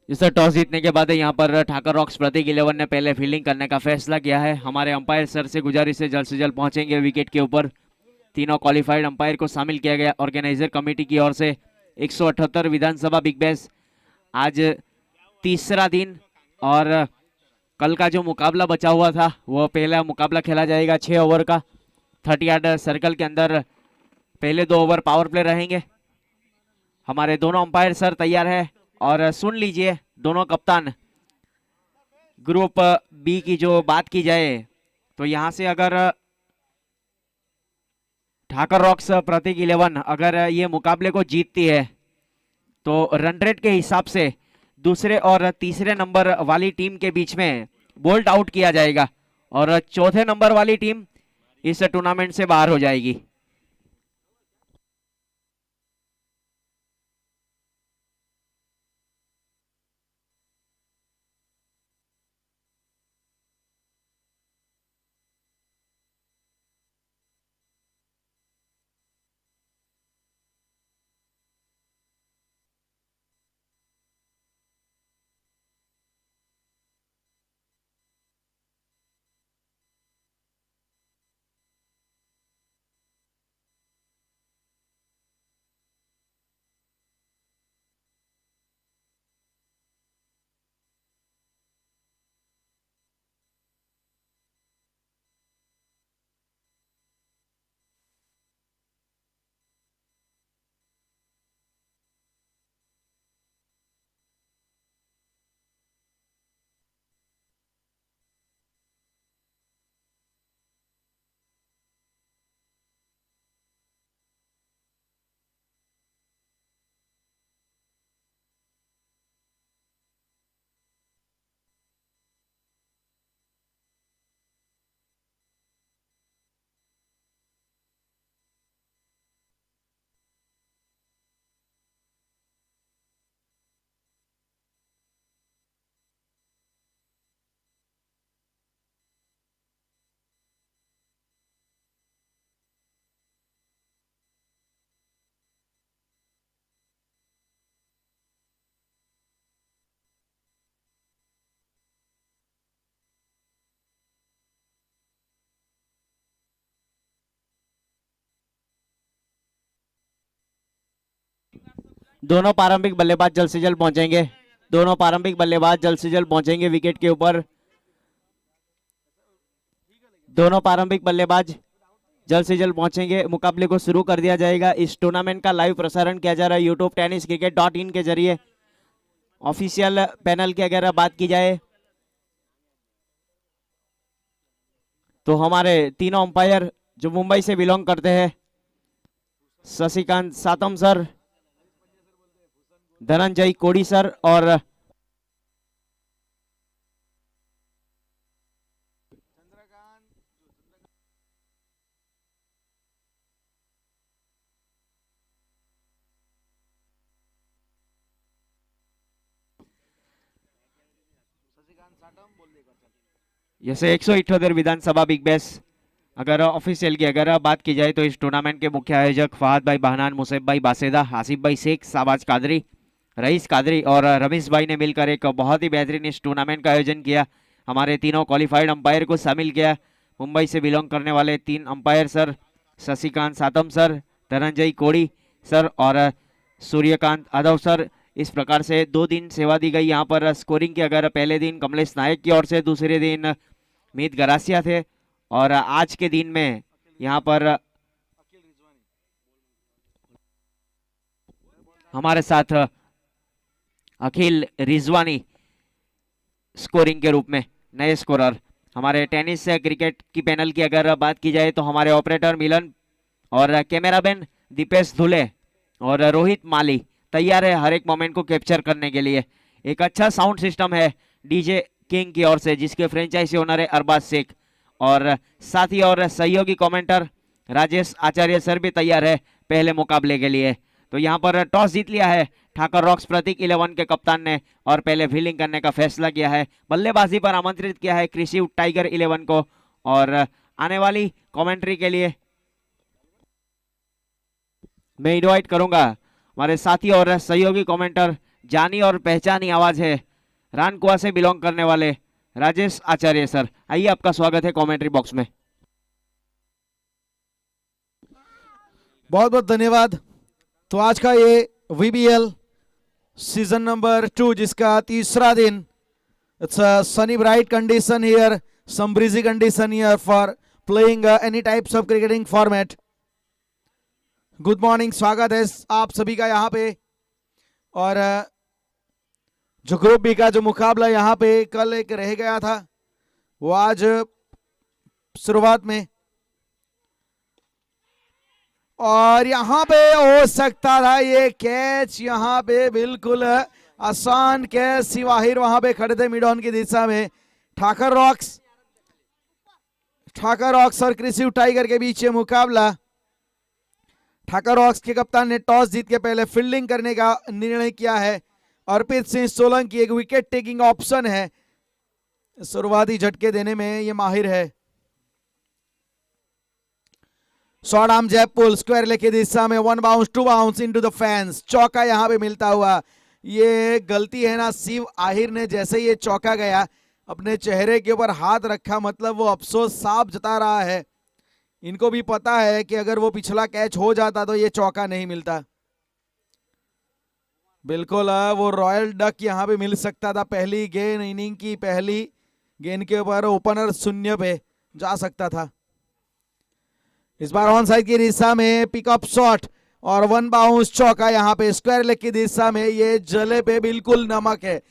इस टॉस जीतने के बाद यहाँ पर ठाकर रॉक्स प्रतीक 11 ने पहले फील्डिंग करने का फैसला किया है। हमारे अंपायर सर से गुजारिश है जल्द से जल्द पहुंचेंगे विकेट के ऊपर। तीनों क्वालिफाइड अंपायर को शामिल किया गया ऑर्गेनाइजर कमेटी की ओर से। 178 विधानसभा बिग बैश आज तीसरा दिन, और कल का जो मुकाबला बचा हुआ था वो पहला मुकाबला खेला जाएगा 6 ओवर का। 30 यार्ड सर्कल के अंदर पहले 2 ओवर पावर प्ले रहेंगे। हमारे दोनों अंपायर सर तैयार है, और सुन लीजिए दोनों कप्तान। ग्रुप बी की जो बात की जाए तो यहां से अगर ठाकर रॉक्स प्रतीक 11 अगर ये मुकाबले को जीतती है तो रन रेट के हिसाब से दूसरे और तीसरे नंबर वाली टीम के बीच में बोल्ट आउट किया जाएगा, और चौथे नंबर वाली टीम इस टूर्नामेंट से बाहर हो जाएगी। दोनों प्रारंभिक बल्लेबाज जल्द से जल्द पहुंचेंगे। दोनों प्रारंभिक बल्लेबाज जल्द से जल्द पहुंचेंगे विकेट के ऊपर। दोनों प्रारंभिक बल्लेबाज जल्द से जल्द पहुंचेंगे। मुकाबले को शुरू कर दिया जाएगा। इस टूर्नामेंट का लाइव प्रसारण किया जा रहा है यूट्यूब tenniscricket.in के जरिए। ऑफिशियल पैनल की अगर बात की जाए तो हमारे तीनों अंपायर जो मुंबई से बिलोंग करते हैं, शशिकांत सातम सर, धनंजय कोड़ी सर और जैसे 178 विधानसभा बिग बैश अगर ऑफिशियल की अगर बात की जाए तो इस टूर्नामेंट के मुख्य आयोजक फहद भाई बहनान, मुसेब भाई बासेदा, आसिफ भाई शेख, शाहबाज कादरी, रईस कादरी और रमेश भाई ने मिलकर एक बहुत ही बेहतरीन इस टूर्नामेंट का आयोजन किया। हमारे तीनों क्वालिफाइड अंपायर को शामिल किया। मुंबई से बिलोंग करने वाले 3 अंपायर सर, शशिकांत सातम सर, धनंजय कोड़ी सर और सूर्यकांत यादव सर। इस प्रकार से 2 दिन सेवा दी गई। यहाँ पर स्कोरिंग की अगर पहले दिन कमलेश नायक की ओर से, दूसरे दिन मीत गरासिया थे, और आज के दिन में यहाँ पर हमारे साथ अखिल रिजवानी स्कोरिंग के रूप में नए स्कोरर। हमारे टेनिस क्रिकेट की पैनल की अगर बात की जाए तो हमारे ऑपरेटर मिलन और कैमरामैन दीपेश धुले और रोहित माली तैयार है हर एक मोमेंट को कैप्चर करने के लिए। एक अच्छा साउंड सिस्टम है डीजे किंग की ओर से, जिसके फ्रेंचाइजी ओनर है अरबाज शेख, और साथी और सहयोगी कमेंटर राजेश आचार्य सर भी तैयार है पहले मुकाबले के लिए। तो यहाँ पर टॉस जीत लिया है ठाकर रॉक्स प्रतीक 11 के कप्तान ने, और पहले फील्डिंग करने का फैसला किया है। बल्लेबाजी पर आमंत्रित किया है कृषि टाइगर 11 को, और आने वाली कमेंट्री के लिए मैं इनवाइट करूंगा हमारे साथी और सहयोगी कमेंटर जानी और पहचानी आवाज है रानकुआ से बिलोंग करने वाले राजेश आचार्य सर। आइए, आपका स्वागत है कमेंट्री बॉक्स में। बहुत बहुत धन्यवाद। तो आज का ये VBL सीजन नंबर 2 जिसका तीसरा दिन, it's a sunny bright condition here, some breezy condition here for playing any types of cricketing format. Good morning, स्वागत है आप सभी का यहाँ पे। और जो ग्रुप बी का जो मुकाबला यहाँ पे कल एक रह गया था, वो आज शुरुआत में, और यहाँ पे हो सकता था ये कैच, यहाँ पे बिल्कुल आसान कैच। सिवाहिर वहां पे खड़े थे मिड ऑन की दिशा में। ठाकर रॉक्स और क्रिसिव टाइगर के बीच ये मुकाबला। ठाकर रॉक्स के कप्तान ने टॉस जीत के पहले फील्डिंग करने का निर्णय किया है। अर्पित सिंह सोलंकी एक विकेट टेकिंग ऑप्शन है, शुरुआती झटके देने में ये माहिर है। शॉर्ट आर्म जैप पुल स्क्वायर लेग की दिशा में, 1 bounce 2 bounce into the fans. चौका यहां पे मिलता हुआ। ये गलती है ना शिव आहिर ने, जैसे ये चौका गया अपने चेहरे के ऊपर हाथ रखा, मतलब वो अफसोस साफ जता रहा है। इनको भी पता है कि अगर वो पिछला कैच हो जाता तो ये चौका नहीं मिलता। बिल्कुल वो रॉयल डक यहां पे मिल सकता था। पहली गेंद, इनिंग की पहली गेंद के ऊपर ओपनर शून्य पे जा सकता था। इस बार ऑन साइड की दिशा में पिकअप शॉट और 1 बाउंस चौका यहाँ पे स्क्वायर लेग की दिशा में। ये जले पे बिल्कुल नमक है।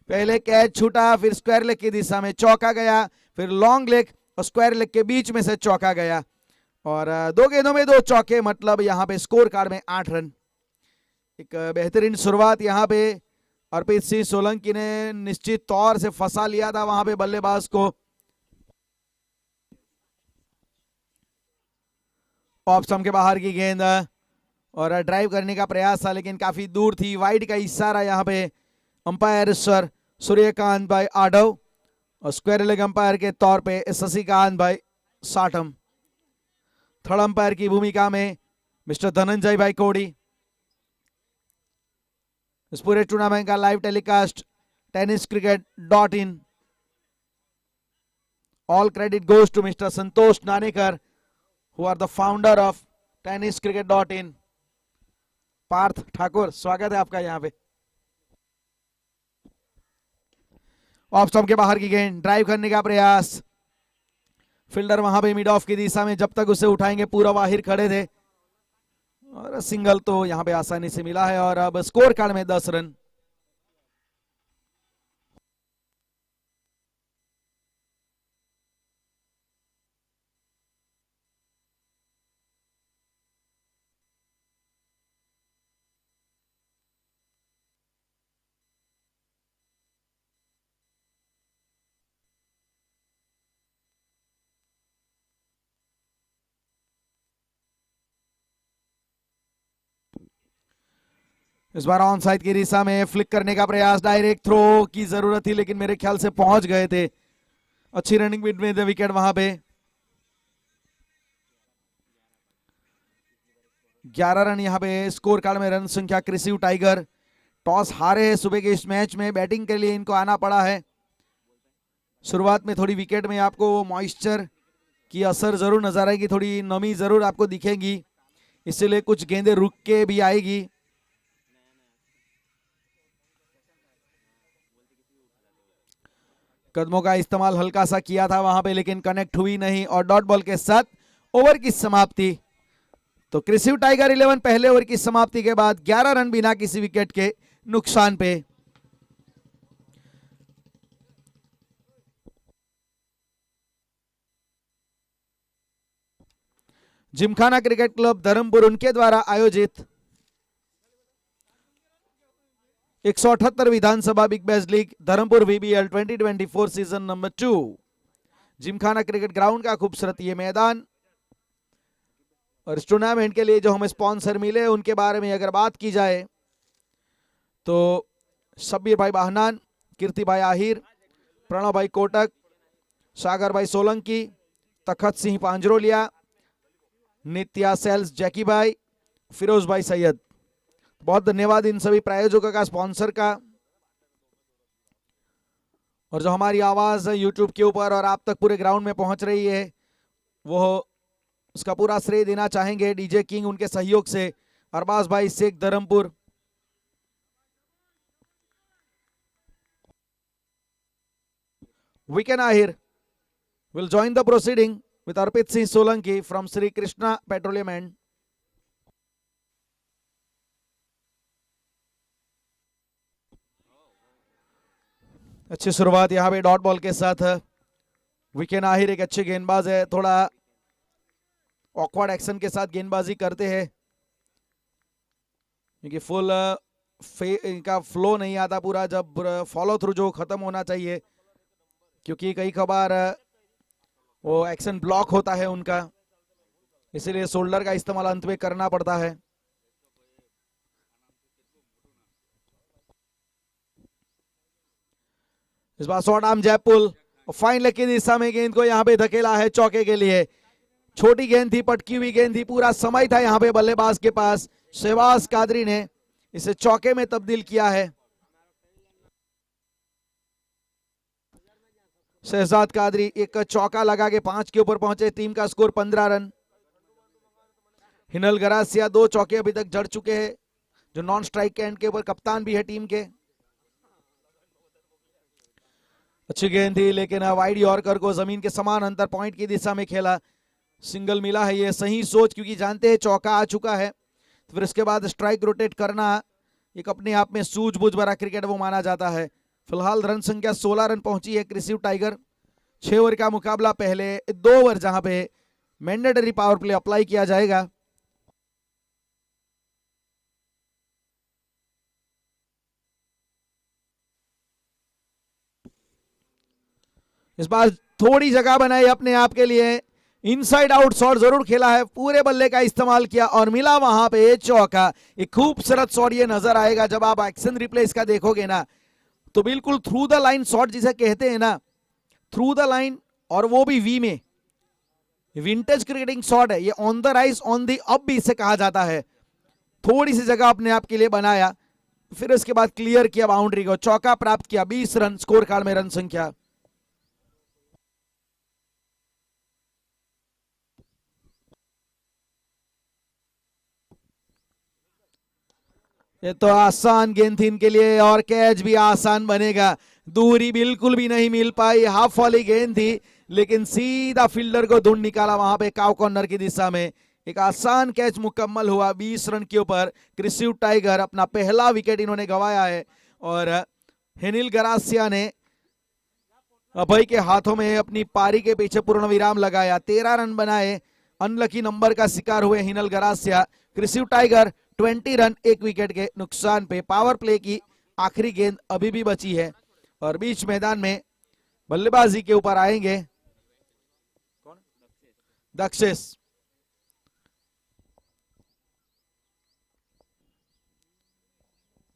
पहले कैच छूटा, फिर स्क्वायर लेग की दिशा में चौका गया, फिर लॉन्ग लेग और स्क्वायर लेग के बीच में से चौका गया, और 2 गेंदों में 2 चौके, मतलब यहाँ पे स्कोर कार्ड में 8 रन। एक बेहतरीन शुरुआत यहाँ पे अर्पित सिंह सोलंकी ने निश्चित तौर से फंसा लिया था वहां पे बल्लेबाज को। ऑफ स्टंप के बाहर की गेंद और ड्राइव करने का प्रयास था, लेकिन काफी दूर थी। वाइड का इशारा यहाँ पे अंपायर सर सूर्यकांत भाई आडव और स्क्वायर लेग अंपायर के तौर पे शशिकांत भाई साठम। थर्ड अंपायर की भूमिका में मिस्टर धनंजय भाई कोड़ी। इस पूरे टूर्नामेंट का live telecast tenniscricket.in। All credit goes to mister Santosh Nanekar, who are the founder of tenniscricket.in। Parth Thakur, स्वागत है आपका यहाँ पे। ऑफ स्टंप के बाहर की गेंद, ड्राइव करने का प्रयास। फील्डर वहां पे मिड ऑफ की दिशा में, जब तक उसे उठाएंगे पूरा वाहिर खड़े थे, और सिंगल तो यहां पे आसानी से मिला है। और अब स्कोर कार्ड में 10 रन। इस बार ऑन साइड की दिशा में फ्लिक करने का प्रयास। डायरेक्ट थ्रो की जरूरत थी, लेकिन मेरे ख्याल से पहुंच गए थे। अच्छी रनिंग मिड में विकेट वहां पे। 11 रन यहाँ पे स्कोर कार्ड में। रन संख्या क्रिसिव टाइगर टॉस हारे हैं सुबह के इस मैच में। बैटिंग के लिए इनको आना पड़ा है। शुरुआत में थोड़ी विकेट में आपको मॉइस्चर की असर जरूर नजर आएगी, थोड़ी नमी जरूर आपको दिखेगी, इसलिए कुछ गेंदें रुक के भी आएगी। कदमों का इस्तेमाल हल्का सा किया था वहां पे, लेकिन कनेक्ट हुई नहीं, और डॉट बॉल के साथ ओवर की समाप्ति। तो क्रिसिव टाइगर 11 पहले ओवर की समाप्ति के बाद 11 रन बिना किसी विकेट के नुकसान पे। जिमखाना क्रिकेट क्लब धर्मपुर उनके द्वारा आयोजित 178 विधानसभा big bash league Dharampur VBL 2024 season number 2। Gymkhana cricket ground का खूबसूरत ये मैदान, और इस टूर्नामेंट के लिए जो हमें स्पॉन्सर मिले उनके बारे में अगर बात की जाए तो शब्बीर भाई बाहनान, कीर्ति भाई आहिर, प्रणव भाई कोटक, सागर भाई सोलंकी, तखत सिंह पांजरोलिया, नित्या सेल्स जैकी भाई, फिरोज भाई सैयद। बहुत धन्यवाद इन सभी प्रायोजकों का, स्पॉन्सर का, और जो हमारी आवाज यूट्यूब के ऊपर और आप तक पूरे ग्राउंड में पहुंच रही है, वो उसका पूरा श्रेय देना चाहेंगे डीजे किंग, उनके सहयोग से अरबाज भाई Sheikh Dharampur. Viken Ahir will join the proceeding with Arpit Singh Solanki from Sri Krishna Petroleum End. अच्छी शुरुआत यहाँ पे डॉट बॉल के साथ। विकेन आहिर एक अच्छे गेंदबाज है, थोड़ा ऑकवर्ड एक्शन के साथ गेंदबाजी करते हैं, क्योंकि फुल इनका फ्लो नहीं आता पूरा, जब फॉलो थ्रू जो खत्म होना चाहिए, क्योंकि कई बार वो एक्शन ब्लॉक होता है उनका, इसीलिए शोल्डर का इस्तेमाल अंत में करना पड़ता है। इस बार शॉर्ट आर्म जैप पुल, फाइन लेग की दिशा में गेंद को यहाँ पे धकेला है चौके के लिए। छोटी गेंद थी, पटकी हुई गेंद थी, पूरा समय था यहाँ पे बल्लेबाज के पास। शहबाज कादरी ने इसे चौके में तब्दील किया है। शहजाद कादरी एक चौका लगा के 5 के ऊपर पहुंचे, टीम का स्कोर 15 रन। हिनल गरासिया 2 चौके अभी तक जड़ चुके हैं, जो नॉन स्ट्राइक के एंड के ऊपर कप्तान भी है टीम के। अच्छी गेंद थी, लेकिन वाइड यॉर्कर को जमीन के समान अंतर पॉइंट की दिशा में खेला, सिंगल मिला है। ये सही सोच, क्योंकि जानते हैं चौका आ चुका है, तो फिर इसके बाद स्ट्राइक रोटेट करना एक अपने आप में सूझबूझ भरा क्रिकेट वो माना जाता है। फिलहाल रन संख्या 16 रन पहुंची है क्रिसिव टाइगर। 6 ओवर का मुकाबला, पहले 2 ओवर जहां पे मैंडेटरी पावर प्ले अप्लाई किया जाएगा। इस बार थोड़ी जगह बनाई अपने आप के लिए, इनसाइड आउट शॉट जरूर खेला है, पूरे बल्ले का इस्तेमाल किया और मिला वहां पे चौका। एक खूबसूरत शॉट ये नजर आएगा जब आप एक्शन रिप्ले इसका देखोगे ना, तो बिल्कुल थ्रू द लाइन शॉट जिसे कहते हैं ना, थ्रू द लाइन, और वो भी वी में। विंटेज क्रिकेटिंग शॉट है ये, on the rise on the up भी इसे कहा जाता है। थोड़ी सी जगह अपने आप के लिए बनाया, फिर उसके बाद क्लियर किया बाउंड्री को, चौका प्राप्त किया। 20 रन स्कोर कार्ड में रन संख्या। ये तो आसान गेंद थी इनके लिए, और कैच भी आसान बनेगा। दूरी बिल्कुल भी नहीं मिल पाई, हाफ वाली गेंद थी, लेकिन सीधा फील्डर को ढूंढ निकाला वहां पे काउ कॉर्नर की दिशा में। एक आसान कैच मुकम्मल हुआ 20 रन के ऊपर। क्रिसिव टाइगर अपना पहला विकेट इन्होंने गंवाया है, और हेनिल गरासिया ने अभय के हाथों में अपनी पारी के पीछे पूर्ण विराम लगाया। 13 रन बनाए, अनलकी नंबर का शिकार हुए हिनल गरासिया। क्रिसिव टाइगर 20 रन 1 विकेट के नुकसान पे। पावर प्ले की आखिरी गेंद अभी भी बची है, और बीच मैदान में बल्लेबाजी के ऊपर आएंगे दक्षेश।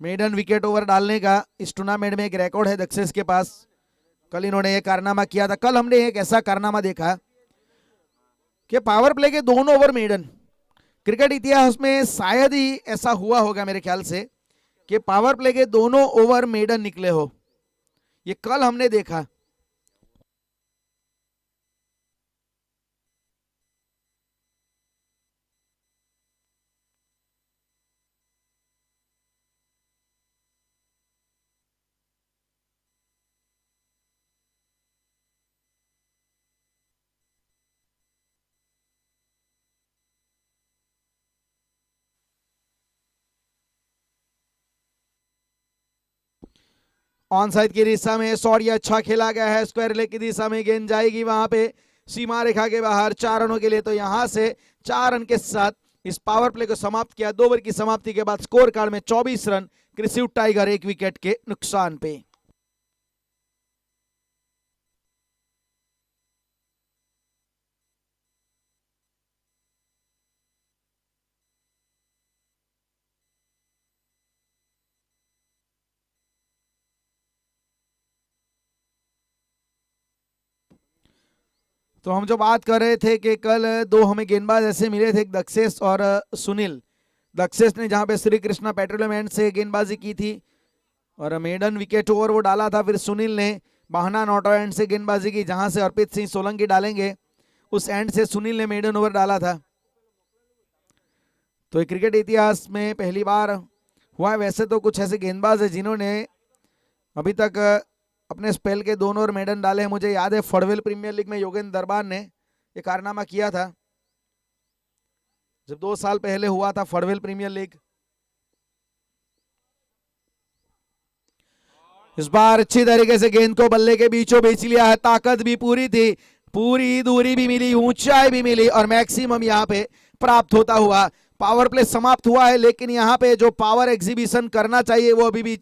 मेडन विकेट ओवर डालने का इस टूर्नामेंट में एक रिकॉर्ड है दक्षेश के पास। कल इन्होंने ये कारनामा किया था। कल हमने एक ऐसा कारनामा देखा कि पावर प्ले के 2 ओवर मेडन, क्रिकेट इतिहास में शायद ही ऐसा हुआ होगा मेरे ख्याल से कि पावर प्ले के 2 ओवर मेडन निकले हो। ये कल हमने देखा। ऑन साइड की दिशा में शॉट ये अच्छा खेला गया है, स्क्वायर लेग की दिशा में गेंद जाएगी वहां पे सीमा रेखा के बाहर 4 रनों के लिए। तो यहां से 4 रन के साथ इस पावर प्ले को समाप्त किया। 2 ओवर की समाप्ति के बाद स्कोर कार्ड में 24 रन। क्रिसिव टाइगर 1 विकेट के नुकसान पे। तो हम जो बात कर रहे थे कि कल 2 हमें गेंदबाज ऐसे मिले थे, दक्षेश और सुनील, दक्षेश ने जहां पे श्री कृष्णा पेट्रोलियम एंड से गेंदबाजी की थी और मेडन विकेट ओवर वो डाला था। फिर सुनील ने बहाना नॉटो एंड से गेंदबाजी की, जहां से अर्पित सिंह सोलंकी डालेंगे उस एंड से सुनील ने मेडन ओवर डाला था। तो क्रिकेट इतिहास में पहली बार हुआ है। वैसे तो कुछ ऐसे गेंदबाज है जिन्होंने अभी तक अपने स्पेल के दोनों और मेडन डाले हैं। मुझे याद है फड़वेल प्रीमियर लीग में योगेंद्र दरबार ने ये कारनामा किया था, जब 2 साल पहले हुआ था फड़वेल प्रीमियर लीग। इस बार अच्छी तरीके से गेंद को बल्ले के बीचों बीच लिया है, ताकत भी पूरी थी, पूरी दूरी भी मिली, ऊंचाई भी मिली और मैक्सिमम यहाँ पे प्राप्त होता हुआ पावर प्ले समाप्त हुआ है। लेकिन यहाँ पे जो पावर एग्जीबिशन करना चाहिए वो अभी भी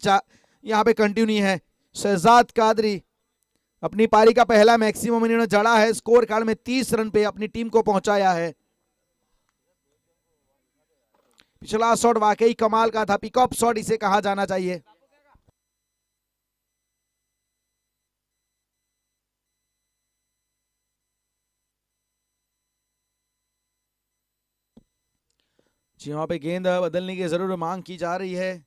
यहाँ पे कंटिन्यू है। शहजाद कादरी अपनी पारी का पहला मैक्सिमम इन्होंने जड़ा है, स्कोर कार्ड में 30 रन पे अपनी टीम को पहुंचाया है। पिछला शॉट वाकई कमाल का था, पिकअप शॉट इसे कहा जाना चाहिए। जी वहां पे गेंद बदलने की जरूर मांग की जा रही है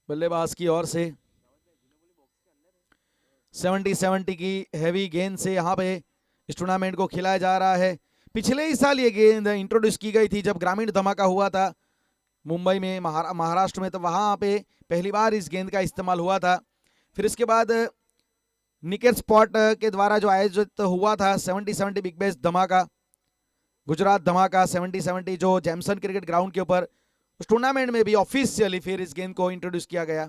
बल्लेबाज की ओर से। 70 की हैवी गेंद से यहाँ पे इस टूर्नामेंट को खिलाया जा रहा है। पिछले ही साल ये गेंद इंट्रोड्यूस की गई थी जब ग्रामीण धमाका हुआ था मुंबई में, महाराष्ट्र में, तो वहां पे पहली बार इस गेंद का इस्तेमाल हुआ था। फिर इसके बाद निकेट स्पॉट के द्वारा जो आयोजित हुआ था 70 बिग बैश धमाका, गुजरात धमाका 70 जो जैमसन क्रिकेट ग्राउंड के ऊपर, उस टूर्नामेंट में भी ऑफिशियली फिर इस गेंद को इंट्रोड्यूस किया गया।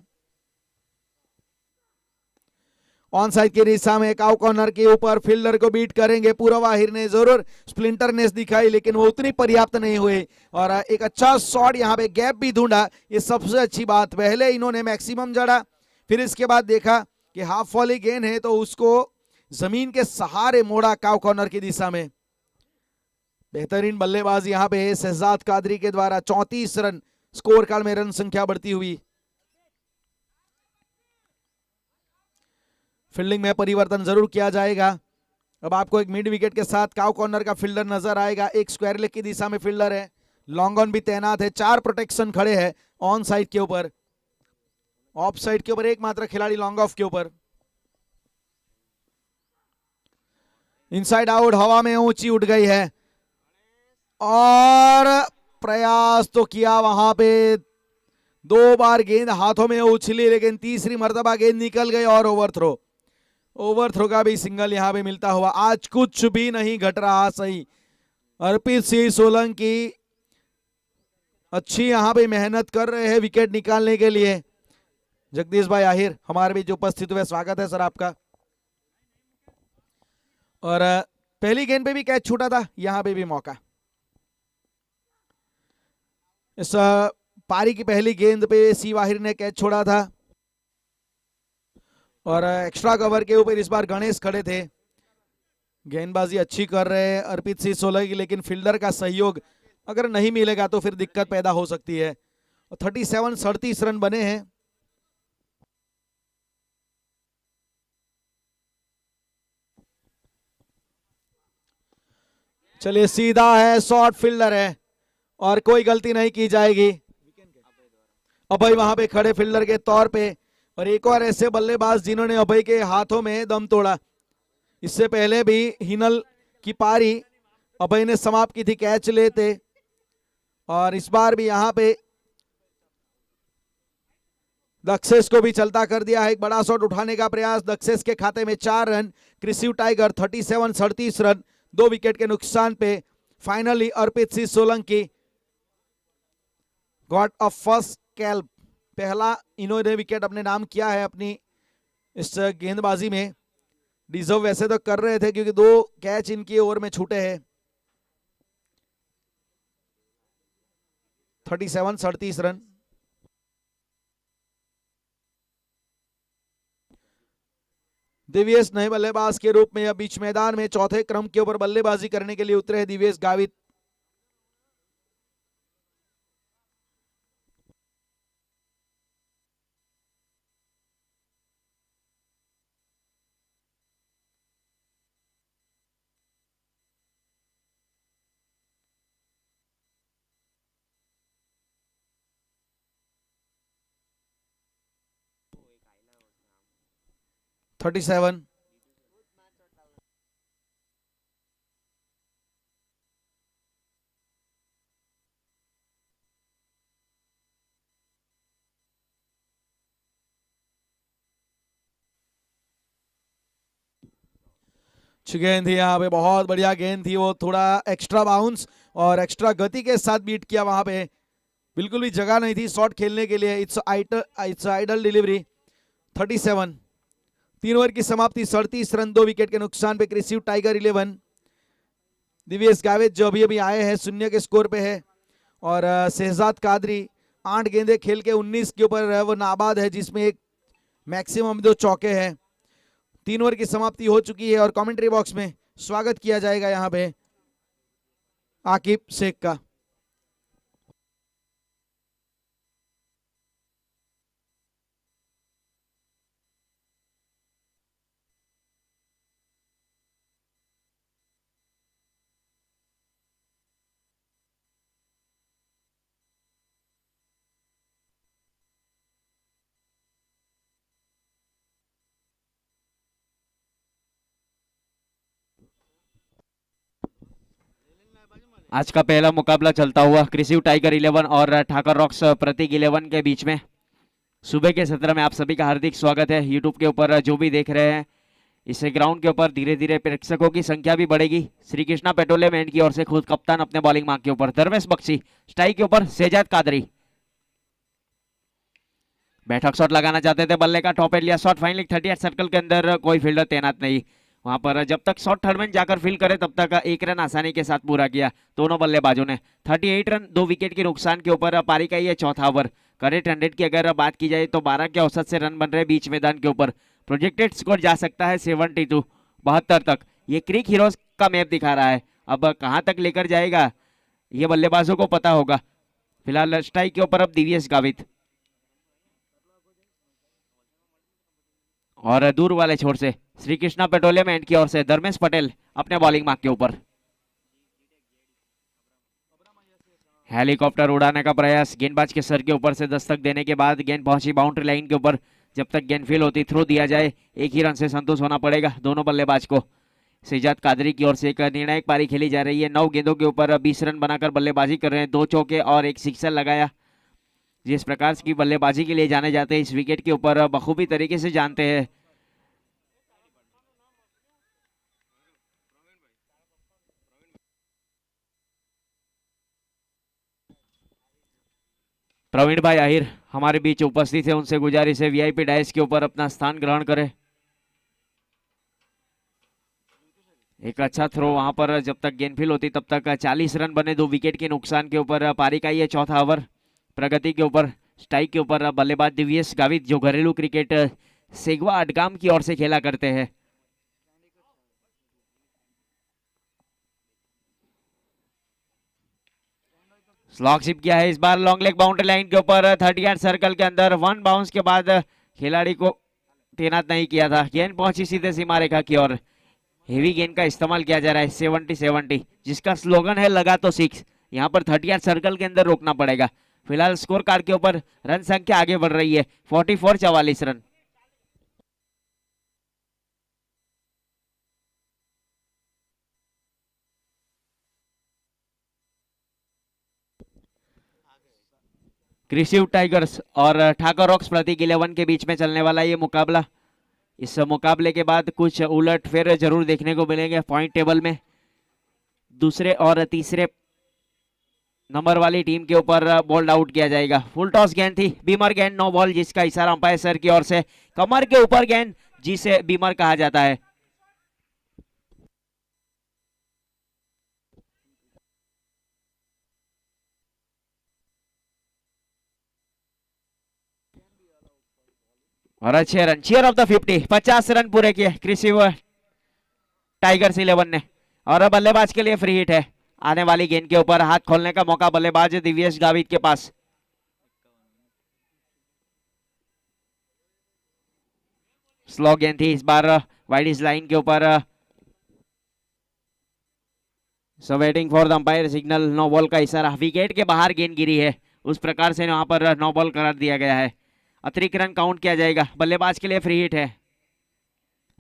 ऑन साइड की दिशा में काउ कॉर्नर के ऊपर फील्डर को बीट करेंगे। पूर्व आहिर ने जरूर स्प्लिंटरनेस दिखाई लेकिन वो उतनी पर्याप्त नहीं हुई और एक अच्छा शॉट यहाँ पे गैप भी ढूंढा, ये सबसे अच्छी बात। पहले इन्होंने मैक्सिमम जड़ा, फिर इसके बाद देखा कि हाफ वाली गेंद है तो उसको जमीन के सहारे मोड़ा काउ कॉर्नर की दिशा में। बेहतरीन बल्लेबाज यहाँ पे शहजाद कादरी के द्वारा 34 रन, स्कोर कार्ड में रन संख्या बढ़ती हुई। फील्डिंग में परिवर्तन जरूर किया जाएगा। अब आपको एक मिड विकेट के साथ काउ कॉर्नर का फील्डर नजर आएगा, एक स्क्वायर लेग की दिशा में फील्डर है, लॉन्ग ऑन भी तैनात है, 4 प्रोटेक्शन खड़े हैं ऑन साइड के ऊपर, ऑफ साइड के ऊपर एक मात्र खिलाड़ी लॉन्ग ऑफ के ऊपर। इनसाइड आउट हवा में ऊंची उठ गई है और प्रयास तो किया वहां पे, 2 बार गेंद हाथों में उछली लेकिन तीसरी मर्तबा गेंद निकल गई और ओवरथ्रो का भी सिंगल यहां पे मिलता हुआ। आज कुछ भी नहीं घट रहा सही। अर्पित सिंह सोलंकी अच्छी यहां पे मेहनत कर रहे हैं विकेट निकालने के लिए। जगदीश भाई आहिर हमारे भी जो उपस्थित हुए, स्वागत है सर आपका। और पहली गेंद पे भी कैच छूटा था, यहां पे भी मौका। इस पारी की पहली गेंद पे सी वाहिर ने कैच छोड़ा था और एक्स्ट्रा कवर के ऊपर इस बार गणेश खड़े थे। गेंदबाजी अच्छी कर रहे हैं अर्पित सिंह सोलंकी, लेकिन फील्डर का सहयोग अगर नहीं मिलेगा तो फिर दिक्कत पैदा हो सकती है। 37 रन बने हैं। चलिए सीधा है, शॉर्ट फील्डर है और कोई गलती नहीं की जाएगी। अभय वहां पे खड़े फील्डर के तौर पे, और एक और ऐसे बल्लेबाज जिन्होंने अभय के हाथों में दम तोड़ा। इससे पहले भी हिनल की पारी अभय ने समाप्त की थी कैच लेते, और इस बार भी यहां पे दक्षेश को भी चलता कर दिया है। एक बड़ा शॉट उठाने का प्रयास, दक्षेश के खाते में 4 रन। क्रिसिव टाइगर 37 रन, 2 विकेट के नुकसान पे finally Arpit Singh Solanki got a first scalp. पहला इन्होंने विकेट अपने नाम किया है अपनी इस गेंदबाजी में। डिजर्व वैसे तो कर रहे थे क्योंकि 2 कैच इनकी ओवर में छूटे हैं। 37 रन। दिव्येश नए बल्लेबाज के रूप में अब बीच मैदान में चौथे क्रम के ऊपर बल्लेबाजी करने के लिए उतरे हैं दिव्येश गावित। 37। गेंद थी यहाँ पे, बहुत बढ़िया गेंद थी, वो थोड़ा एक्स्ट्रा बाउंस और एक्स्ट्रा गति के साथ बीट किया वहां पे, बिल्कुल भी जगह नहीं थी शॉट खेलने के लिए। It's idol delivery. 37। 3 ओवर की समाप्ति, 37 रन, 2 विकेट के नुकसान पे क्रिसिव टाइगर 11। दिव्येश गावित जो अभी अभी आए हैं 0 के स्कोर पे है, और शहजाद कादरी 8 गेंदे खेल के 19 के ऊपर वो नाबाद है, जिसमें एक मैक्सिमम 2 चौके हैं। 3 ओवर की समाप्ति हो चुकी है और कमेंट्री बॉक्स में स्वागत किया जाएगा यहाँ पे आकिब शेख का। आज का पहला मुकाबला चलता हुआ क्रिसिव टाइगर 11 और ठाकर रॉक्स प्रतीक 11 के बीच में। सुबह के सत्र में आप सभी का हार्दिक स्वागत है। यूट्यूब के ऊपर जो भी देख रहे हैं, इस ग्राउंड के ऊपर धीरे धीरे प्रेक्षकों की संख्या भी बढ़ेगी। श्री कृष्णा पेट्रोलियम एंड की ओर से खुद कप्तान अपने बॉलिंग मार्क के ऊपर, धर्मेश बख्शी स्ट्राइक के ऊपर, शहजाद कादरी बैठक शॉट लगाना चाहते थे, बल्ले का टॉप एंड लिया शॉट, फाइनली 38 सर्कल के अंदर कोई फील्डर तैनात नहीं। वहां पर जब तक शॉट थर्ड में जाकर फील करे तब तक 1 रन आसानी के साथ पूरा किया दोनों बल्लेबाजों ने। 38 रन 2 विकेट के नुकसान के ऊपर पारी का ये चौथा ओवर। करेक्ट 100 की अगर बात की जाए तो 12 के औसत से रन बन रहे बीच मैदान के ऊपर। प्रोजेक्टेड स्कोर जा सकता है 72 72 तक। ये क्रिक हीरोज का मैप दिखा रहा है, अब कहां तक लेकर जाएगा ये बल्लेबाजों को पता होगा। फिलहाल स्ट्राइक के ऊपर अब दिव्येश गावित, और दूर वाले छोर से श्री कृष्णा पेट्रोलियम एंड की ओर से धर्मेश पटेल अपने बॉलिंग मार्क के ऊपर। हेलीकॉप्टर उड़ाने का प्रयास, गेंदबाज के सर के ऊपर से दस्तक देने के बाद गेंद पहुंची बाउंड्री लाइन के ऊपर। जब तक गेंद फील होती थ्रो दिया जाए, 1 ही रन से संतुष्ट होना पड़ेगा दोनों बल्लेबाज को। शहजाद कादरी की ओर से एक निर्णायक पारी खेली जा रही है। 9 गेंदों के ऊपर 20 रन बनाकर बल्लेबाजी कर रहे हैं, 2 चौके और 1 सिक्सर लगाया। जिस प्रकार की बल्लेबाजी के लिए जाने जाते हैं, इस विकेट के ऊपर बखूबी तरीके से जानते हैं। प्रवीण भाई आहिर हमारे बीच उपस्थित है, उनसे गुजारिश है वीआईपी डाइस के ऊपर अपना स्थान ग्रहण करें। एक अच्छा थ्रो वहां पर, जब तक गेंद फील होती तब तक 40 रन बने 2 विकेट के नुकसान के ऊपर। पारी का ये चौथा ओवर। प्रगति के ऊपर स्ट्राइक के ऊपर बल्लेबाज दिव्येश गावित, जो घरेलू क्रिकेट सेगवा अडगाम की ओर से खेला करते हैं। स्लॉग शिप किया है इस बार लॉन्ग लेग बाउंड्री लाइन के ऊपर 38 सर्कल के अंदर। 1 बाउंस के बाद खिलाड़ी को तैनात नहीं किया था, गेंद पहुंची सीधे सीमा रेखा की ओर। हेवी गेंद का इस्तेमाल किया जा रहा है 70-70, जिसका स्लोगन है लगा तो 6। यहाँ पर 38 सर्कल के अंदर रोकना पड़ेगा। फिलहाल स्कोर कार्ड के ऊपर रन संख्या आगे बढ़ रही है 44 रन। क्रिसिव टाइगर्स और ठाकर रॉक्स प्रतीक 11 के बीच में चलने वाला ये मुकाबला। इस मुकाबले के बाद कुछ उलट फेर जरूर देखने को मिलेंगे पॉइंट टेबल में। दूसरे और तीसरे नंबर वाली टीम के ऊपर बॉल आउट किया जाएगा। फुल टॉस गेंद थी, बीमर गेंद, नो बॉल, जिसका इशारा अंपायर सर की ओर से। कमर के ऊपर गेंद, जिसे बीमर कहा जाता है। और अच्छे run, cheer of the 50, 50 run पूरे किए क्रिसिव टाइगर्स 11 ने। और बल्लेबाज के लिए फ्री हिट है। आने वाली गेंद के ऊपर हाथ खोलने का मौका बल्लेबाज दिव्येश गावित के पास। स्लो गेंद थी इस बार वाइड इस लाइन के ऊपर। So waiting for the umpire signal, no ball का इशारा। विकेट के बाहर गेंद गिरी है, उस प्रकार से वहां पर नो बॉल करार दिया गया है। अतिरिक्त रन काउंट किया जाएगा, बल्लेबाज के लिए फ्री हिट है।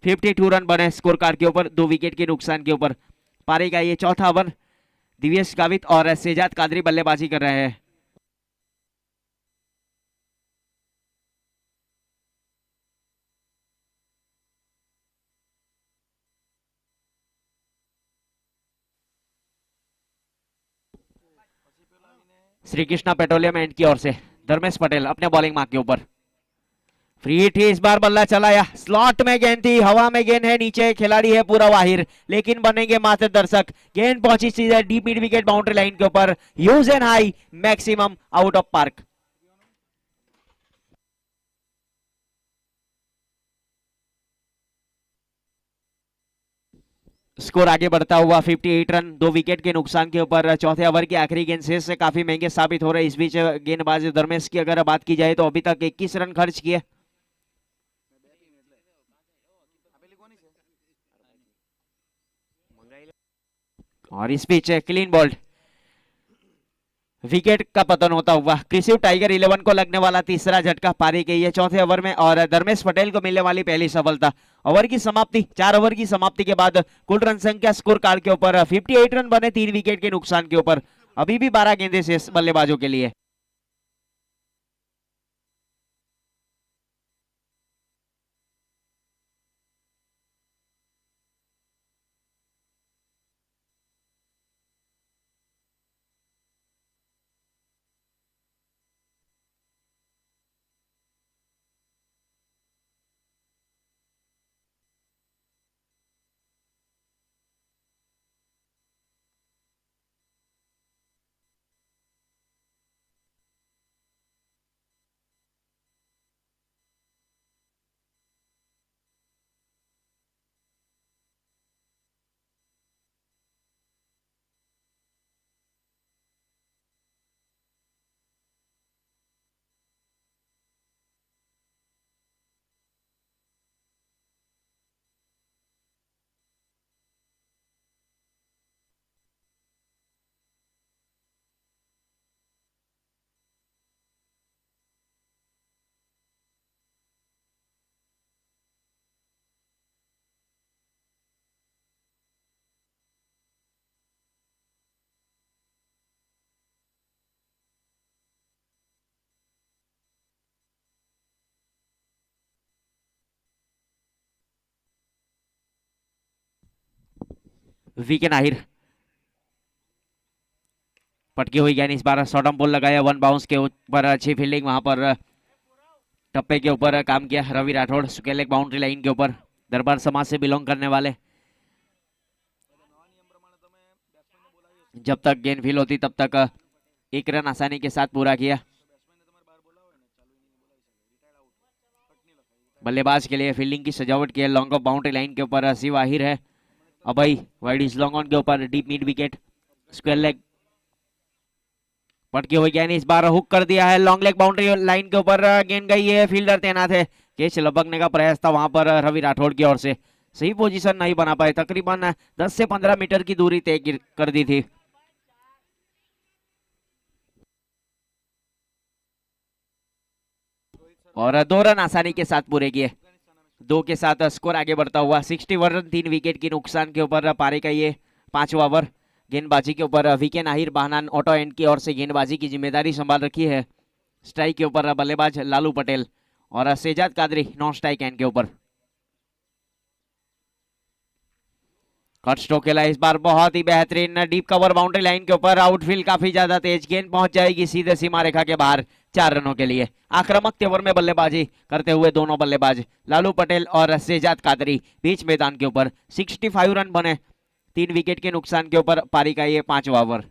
52 रन बने स्कोर कार्ड के ऊपर 2 विकेट के नुकसान के ऊपर। पारी का ये चौथा ओवर। दिव्येश गावित और सेजाद कादरी बल्लेबाजी कर रहे हैं। श्री कृष्णा पेट्रोलियम एंड की ओर से धर्मेश पटेल अपने बॉलिंग मार्क के ऊपर। फ्री हिट ही इस बार बल्ला चलाया, स्लॉट में गेंद थी, हवा में गेंद है, नीचे खिलाड़ी है पूरा वाहिर, लेकिन बनेंगे मात्र दर्शक। गेंद पहुंची सीधे deep mid wicket boundary line के ऊपर, use and high, maximum out of park. Score आगे बढ़ता हुआ 58 रन 2 विकेट के नुकसान के ऊपर। चौथे ओवर की आखिरी गेंद से काफी महंगे साबित हो रहे। इस बीच गेंदबाज धर्मेश की अगर बात की जाए तो अभी तक 21 रन खर्च किए। और इस बीच क्लीन बॉल्ड, विकेट का पतन होता हुआ कृषि टाइगर 11 को लगने वाला तीसरा झटका पारी के ये चौथे ओवर में और धर्मेश पटेल को मिलने वाली पहली सफलता। ओवर की समाप्ति 4 ओवर की समाप्ति के बाद कुल रन संख्या स्कोर कार्ड के ऊपर 58 रन बने 3 विकेट के नुकसान के ऊपर। अभी भी 12 गेंदें शेष बल्लेबाजों के लिए। वीके नाहिर पटकी हुई गेंद, इस बार शॉर्ट बॉल लगाया, 1 बाउंस के ऊपर अच्छी फील्डिंग, वहां पर टप्पे के ऊपर काम किया रवि राठौड़, सुकेल एक बाउंड्री लाइन के ऊपर, दरबार समाज से बिलोंग करने वाले। जब तक गेंद फील होती तब तक 1 रन आसानी के साथ पूरा किया। बल्लेबाज के लिए फील्डिंग की सजावट की है, लॉन्ग ऑफ बाउंड्री लाइन के ऊपर शिव आहिर है, अभय वाइड इज लॉन्ग ऑन के ऊपर, deep mid wicket, square leg, पटकी हुई गेंद, इस बार हुक कर दिया है, लॉन्ग लेग बाउंड्री लाइन के ऊपर गेंद गई है, फील्डर तैनात है, कैच लपकने का प्रयास था वहां पर रवि राठौड़ की ओर से, सही पोजीशन नहीं बना पाए, तकरीबन 10 से 15 मीटर की दूरी तय कर दी थी। और 2 रन आसानी के साथ पूरे किए, 2 के साथ स्कोर आगे बढ़ता हुआ 61 रन 3 विकेट की नुकसान के ऊपर। पारी का ये 5वां ओवर। गेंदबाजी के ऊपर वीके नाहिर बहनान ऑटो एंड की ओर से गेंदबाजी की जिम्मेदारी संभाल रखी है। स्ट्राइक के ऊपर बल्लेबाज लालू पटेल और Shahzad Qadri non strike and के ऊपर। कट स्ट्रोक खेला इस बार, बहुत ही बेहतरीन, डीप कवर बाउंड्री लाइन के ऊपर, आउटफील्ड काफी ज्यादा तेज, गेंद पहुंच जाएगी सीधे सीमा रेखा के बाहर 4 रनों के लिए। आक्रामक तेवर में बल्लेबाजी करते हुए दोनों बल्लेबाज लालू पटेल और सेजाद कादरी बीच मैदान के ऊपर 65 रन बने 3 विकेट के नुकसान के ऊपर। पारी का ये 5वां ओवर।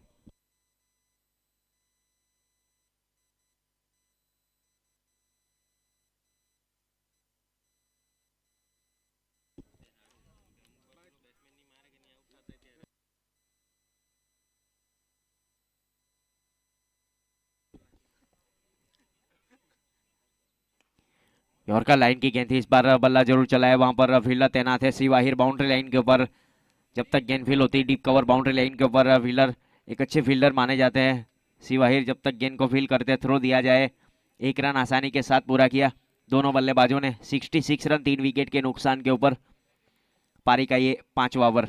यॉर्कर लाइन की गेंद थी, इस बार बल्ला जरूर चलाया, वहां पर फील्डर तैनात है शिव आहिर बाउंड्री लाइन के ऊपर। जब तक गेंद फील होती डीप कवर बाउंड्री लाइन के ऊपर फील्डर एक अच्छे फील्डर माने जाते हैं शिव आहिर। जब तक गेंद को फील करते थ्रो दिया जाए, 1 रन आसानी के साथ पूरा किया दोनों बल्लेबाजों ने। 66 रन 3 विकेट के नुकसान के ऊपर। पारी का ये 5वां ओवर।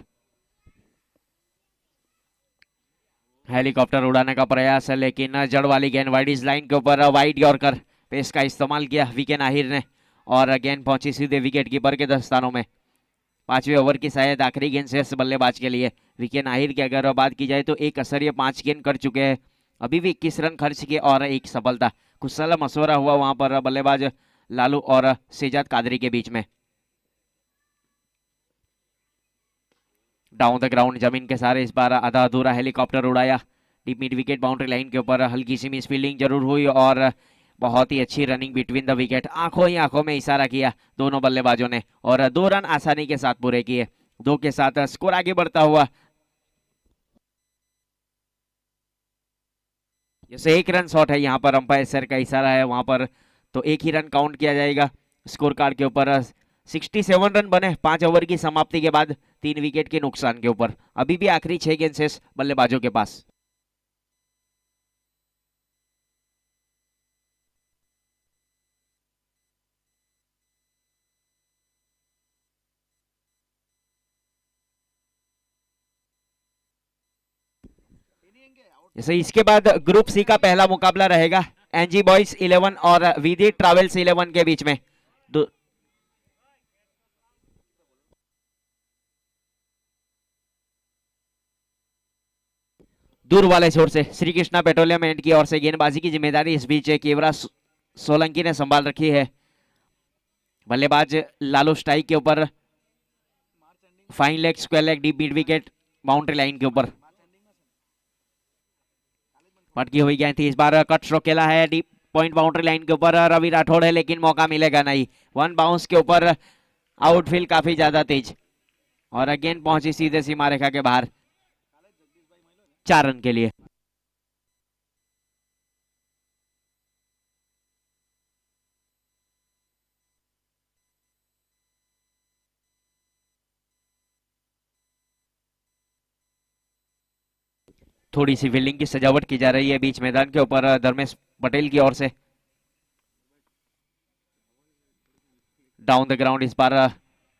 हेलीकॉप्टर उड़ाने का प्रयास है लेकिन जड़ वाली गेंद वाइड इस लाइन के ऊपर, वाइड यॉर्कर पेस का इस्तेमाल किया वीके नाहिर ने और गेंद पहुंची सीधे विकेट कीपर के दस्तानों में। 5वें ओवर की शायद आखिरी गेंद शेष बल्लेबाज के लिए। वीके नाहिर की अगर बात की जाए तो एक असर ये 5 गेंद कर चुके हैं, अभी भी 21 रन खर्च किए और एक सफलता। कुछ सलाह मशवरा हुआ वहां पर बल्लेबाज लालू और सेजाद कादरी के बीच में। डाउन द ग्राउंड जमीन के सारे इस बार आधा अधूरा हेलीकॉप्टर उड़ाया deep mid wicket boundary line के ऊपर। हल्की सी मिस फील्डिंग जरूर हुई और बहुत ही अच्छी रनिंग बिटवीन द विकेट। आंखों ही आंखों में इशारा किया दोनों बल्लेबाजों ने और 2 रन आसानी के साथ पूरे किए। 2 के साथ स्कोर आगे बढ़ता हुआ। जैसे 1 रन शॉट है यहाँ पर, अंपायर सर का इशारा है वहां पर, तो 1 ही रन काउंट किया जाएगा। स्कोर कार्ड के ऊपर 67 रन बने 5 ओवर की समाप्ति के बाद 3 विकेट के नुकसान के ऊपर। अभी भी आखिरी 6 गेंद शेष बल्लेबाजों के पास। जैसे इसके बाद ग्रुप सी का पहला मुकाबला रहेगा एनजी बॉयज 11 और विधि ट्रैवल्स 11 के बीच में। दूर वाले छोर से श्री कृष्णा पेट्रोलियम एंड की ओर से गेंदबाजी की जिम्मेदारी इस बीच केवरा सोलंकी ने संभाल रखी है। बल्लेबाज लालू स्ट्राइक के ऊपर, fine leg, square leg, deep mid wicket boundary line के ऊपर। पटकी हुई गेंद थी, इस बार कट स्ट्रोक खेला है डीप पॉइंट बाउंड्री लाइन के ऊपर। रवि राठौड़ है लेकिन मौका मिलेगा नहीं। 1 बाउंस के ऊपर आउटफील्ड काफी ज्यादा तेज और गेंद पहुंची सीधे सीमा रेखा के बाहर 4 रन के लिए। थोड़ी सी फील्डिंग की सजावट की जा रही है बीच मैदान के ऊपर धर्मेश पटेल की ओर से। डाउन द ग्राउंड इस बार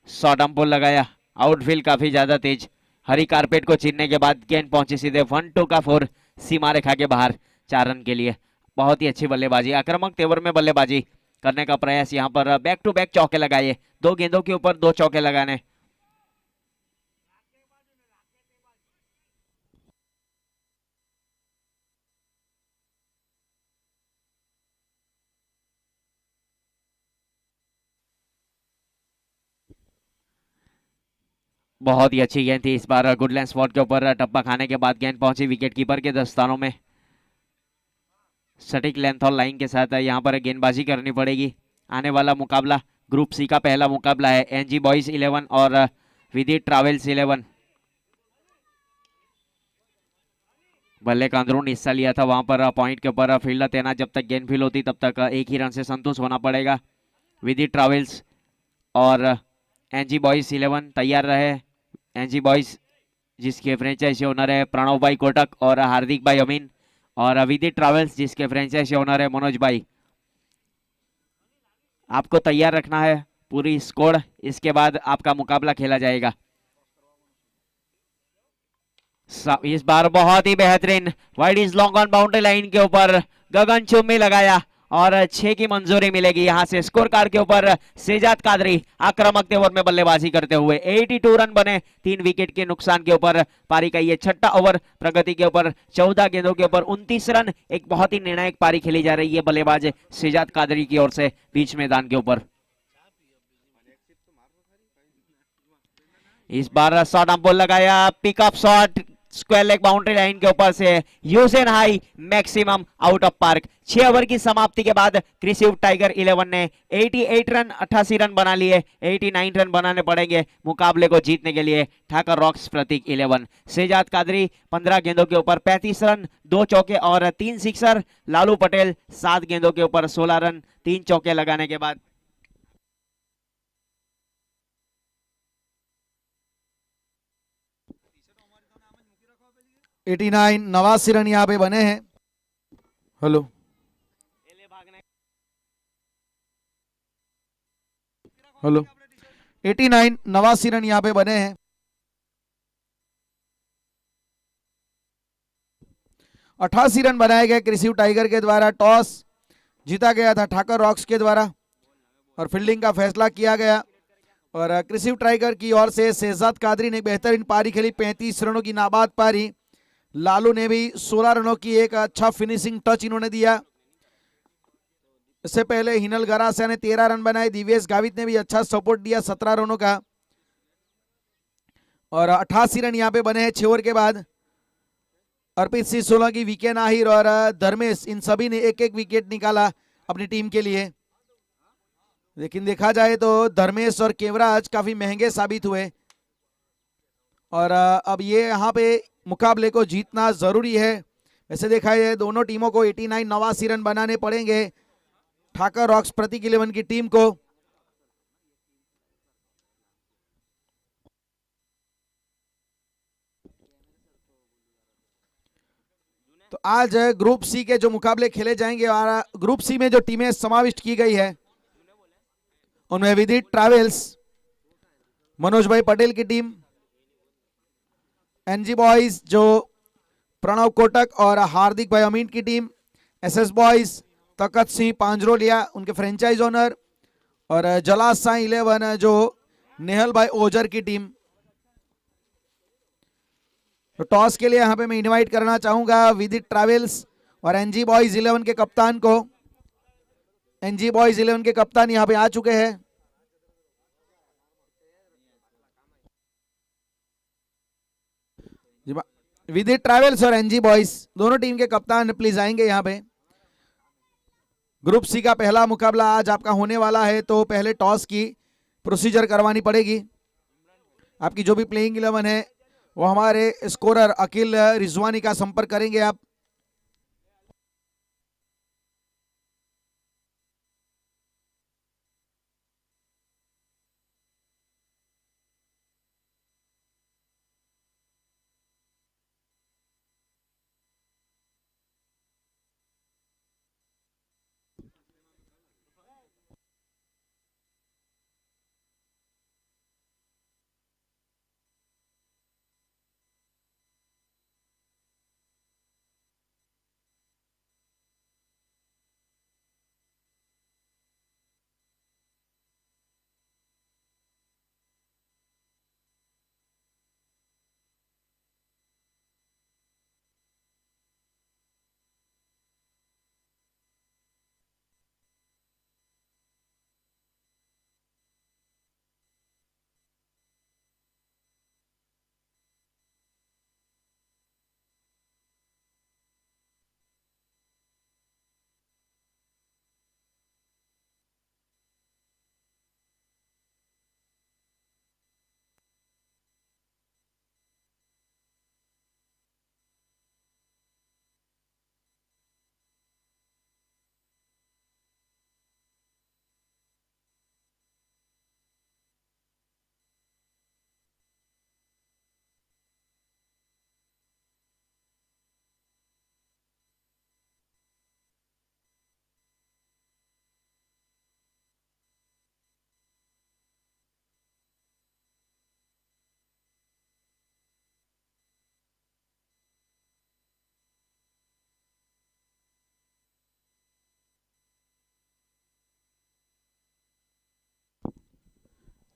शॉर्ट आर्म बॉल लगाया, आउटफील्ड काफी ज्यादा तेज। हरी कारपेट को चीरने के बाद गेंद पहुंची सीधे 1-2 का 4 सीमा रेखा के बाहर 4 रन के लिए। बहुत ही अच्छी बल्लेबाजी, आक्रामक तेवर में बल्लेबाजी करने का प्रयास यहाँ पर। बैक टू बैक चौके लगाए, 2 गेंदों के ऊपर 2 चौके लगाने। बहुत ही अच्छी गेंद थी इस बार, गुडलैंड स्पॉट के ऊपर टप्पा खाने के बाद गेंद पहुंची विकेट कीपर के दस्तानों में। सटीक लेंथ और लाइन के साथ यहाँ पर गेंदबाजी करनी पड़ेगी। आने वाला मुकाबला ग्रुप सी का पहला मुकाबला है एनजी बॉयज 11 और विधि ट्रैवल्स 11। बल्ले का अंदरून हिस्सा लिया था वहां पर पॉइंट के ऊपर फील्डर तैनात, जब तक गेंद फील होती तब तक 1 ही रन से संतुष्ट होना पड़ेगा। विधि ट्रैवल्स और एनजी बॉयज 11 तैयार रहे। एनजी बॉयज जिसके फ्रेंचाइजी ओनर है प्रणव भाई कोटक और हार्दिक भाई अमीन, और विधि ट्रैवल्स जिसके फ्रेंचाइजी ओनर है मनोज भाई। आपको तैयार रखना है पूरी स्कोर, इसके बाद आपका मुकाबला खेला जाएगा। इस बार बहुत ही बेहतरीन wide is long on boundary line के ऊपर गगनचुंबी लगाया और 6 की मंजूरी मिलेगी यहां से। स्कोर कार्ड के ऊपर सेजाद कादरी आक्रामक तेवर में बल्लेबाजी करते हुए 82 रन बने 3 विकेट के नुकसान के ऊपर। पारी का ये 6ठा ओवर प्रगति के ऊपर 14 गेंदों के ऊपर 29 रन। एक बहुत ही निर्णायक पारी खेली जा रही है बल्लेबाज सेजाद कादरी की ओर से बीच मैदान के ऊपर। इस बार शॉर्ट आर्म बॉल लगाया, pickup shot square leg boundary line के ऊपर से use and high maximum out of park. 6 over की समाप्ति के बाद क्रिसिव टाइगर 11 ने 88 रन 88 रन बना लिए। 89 रन बनाने पड़ेंगे मुकाबले को जीतने के लिए ठाकर रॉक्स प्रतीक 11। सेजाद कादरी 15 गेंदों के ऊपर 35 रन, 2 चौके और 3 सिक्सर। लालू पटेल 7 गेंदों के ऊपर 16 रन, 3 चौके लगाने के बाद 89 89 रन यहाँ पे बने हैं। हेलो हेलो 89 89 रन यहां पे बने हैं। 88 रन बनाए गए क्रिसिव टाइगर के द्वारा। टॉस जीता गया था ठाकर रॉक्स के द्वारा और फील्डिंग का फैसला किया गया। और क्रिसिव टाइगर की ओर से शहजाद कादरी ने बेहतरीन पारी खेली, 35 रनों की नाबाद पारी। लालू ने भी 16 रनों की एक अच्छा फिनिशिंग टच इन्होंने दिया। इससे पहले हिनल गरासिया ने 13 रन बनाए। दिवेश गावित ने भी अच्छा सपोर्ट दिया 17 रनों का। और 88 रन यहाँ पे बने हैं 6 ओवर के बाद। अर्पित सिंह सोलंकी, वीके नाहिर और धर्मेश, इन सभी ने एक एक विकेट निकाला अपनी टीम के लिए। लेकिन देखा जाए तो धर्मेश और केवराज काफी महंगे साबित हुए। और अब ये यहाँ पे मुकाबले को जीतना जरूरी है। वैसे देखा जाए दोनों टीमों को 89 89 रन बनाने पड़ेंगे ठाकर रॉक्स प्रतीक 11 की टीम को। तो आज ग्रुप सी के जो मुकाबले खेले जाएंगे और ग्रुप सी में जो टीमें समाविष्ट की गई है उनमें विदित ट्रैवल्स, मनोज भाई पटेल की टीम, एनजी बॉयज जो प्रणव कोटक और हार्दिक भाई अमीन की टीम, एसएस बॉयज तकत सिंह पांजरोलिया उनके फ्रेंचाइज ओनर, और जलासा 11 जो नेहल भाई ओजर की टीम। तो टॉस के लिए यहाँ पे मैं इनवाइट करना चाहूंगा विदित ट्रैवल्स और एनजी बॉयज 11 के कप्तान को। एनजी बॉयज 11 के कप्तान यहाँ पे आ चुके हैं। विदित ट्रैवल्स और एनजी बॉयज दोनों टीम के कप्तान प्लीज आएंगे यहाँ पे। ग्रुप सी का पहला मुकाबला आज आपका होने वाला है, तो पहले टॉस की प्रोसीजर करवानी पड़ेगी। आपकी जो भी प्लेइंग 11 है वो हमारे स्कोरर अकील रिजवानी का संपर्क करेंगे आप।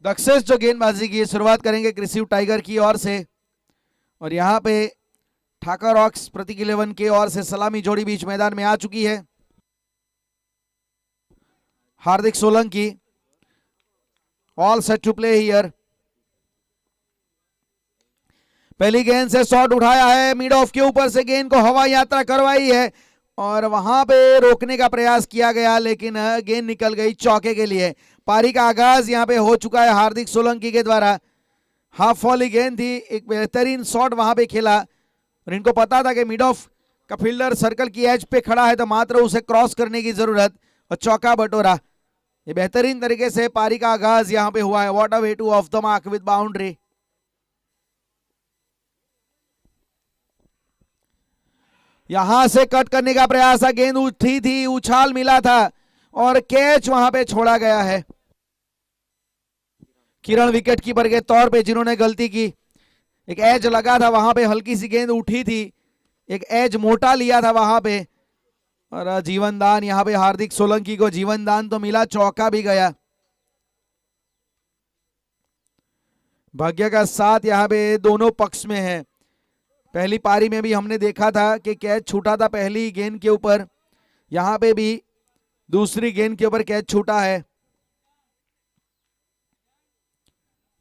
दक्षेश जो गेंदबाजी की शुरुआत करेंगे क्रिसिव टाइगर की ओर से, और यहाँ पे ठाकर रॉक्स प्रतीक 11 की ओर से सलामी जोड़ी बीच मैदान में आ चुकी है। Hardik Solanki all set to play here. पहली गेंद से शॉट उठाया है, मिड ऑफ के ऊपर से गेंद को हवा यात्रा करवाई है और वहां पे रोकने का प्रयास किया गया, लेकिन गेंद निकल गई चौके के लिए। पारी का आगाज यहां पे हो चुका है हार्दिक सोलंकी के द्वारा। हाफ वॉली गेंद थी, एक बेहतरीन शॉट वहां पे खेला और इनको पता था कि मिड ऑफ का फील्डर सर्कल की एज पे खड़ा है तो मात्र उसे क्रॉस करने की जरूरत, और चौका बटोरा। ये बेहतरीन तरीके से पारी का आगाज यहां पे हुआ है। What a way two of the mark with boundary. यहां से कट करने का प्रयास था, गेंद उठी थी, उछाल मिला था और कैच वहां पे छोड़ा गया है। किरण विकेट कीपर के तौर पे जिन्होंने गलती की। एक एज लगा था वहां पे, हल्की सी गेंद उठी थी, एक एज मोटा लिया था वहां पे, और जीवन दान यहाँ पे हार्दिक सोलंकी को जीवन दान तो मिला, चौका भी गया। भाग्य का साथ यहाँ पे दोनों पक्ष में है। पहली पारी में भी हमने देखा था कि कैच छूटा था पहली गेंद के ऊपर, यहाँ पे भी दूसरी गेंद के ऊपर कैच छूटा है।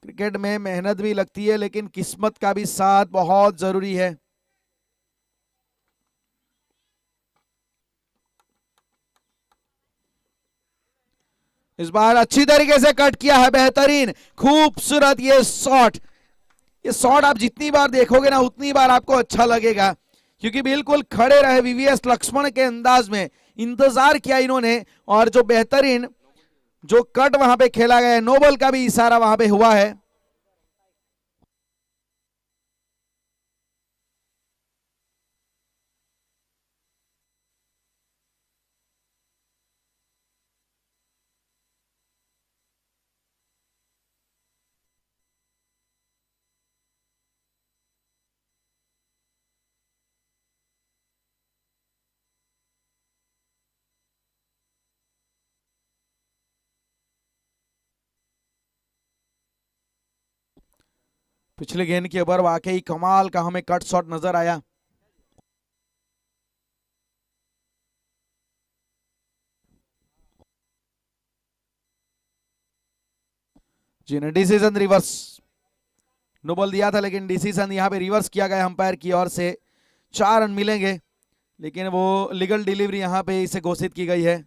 क्रिकेट में मेहनत भी लगती है, लेकिन किस्मत का भी साथ बहुत जरूरी है। इस बार अच्छी तरीके से कट किया है, बेहतरीन खूबसूरत ये शॉट। ये शॉट आप जितनी बार देखोगे ना उतनी बार आपको अच्छा लगेगा, क्योंकि बिल्कुल खड़े रहे वीवीएस लक्ष्मण के अंदाज में, इंतजार किया इन्होंने, और जो बेहतरीन जो कट वहां पे खेला गया है, नो बॉल का भी इशारा वहां पे हुआ है। पिछले गेंद के ऊपर वाकई कमाल का हमें कट शॉट नजर आया। जी ने डिसीजन रिवर्स, नो बॉल दिया था लेकिन डिसीजन यहाँ पे रिवर्स किया गया अंपायर की ओर से। 4 रन मिलेंगे, लेकिन वो लीगल डिलीवरी यहाँ पे इसे घोषित की गई है।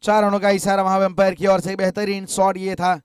चार रनों का इशारा वहां पे अंपायर की ओर से। बेहतरीन शॉट ये था।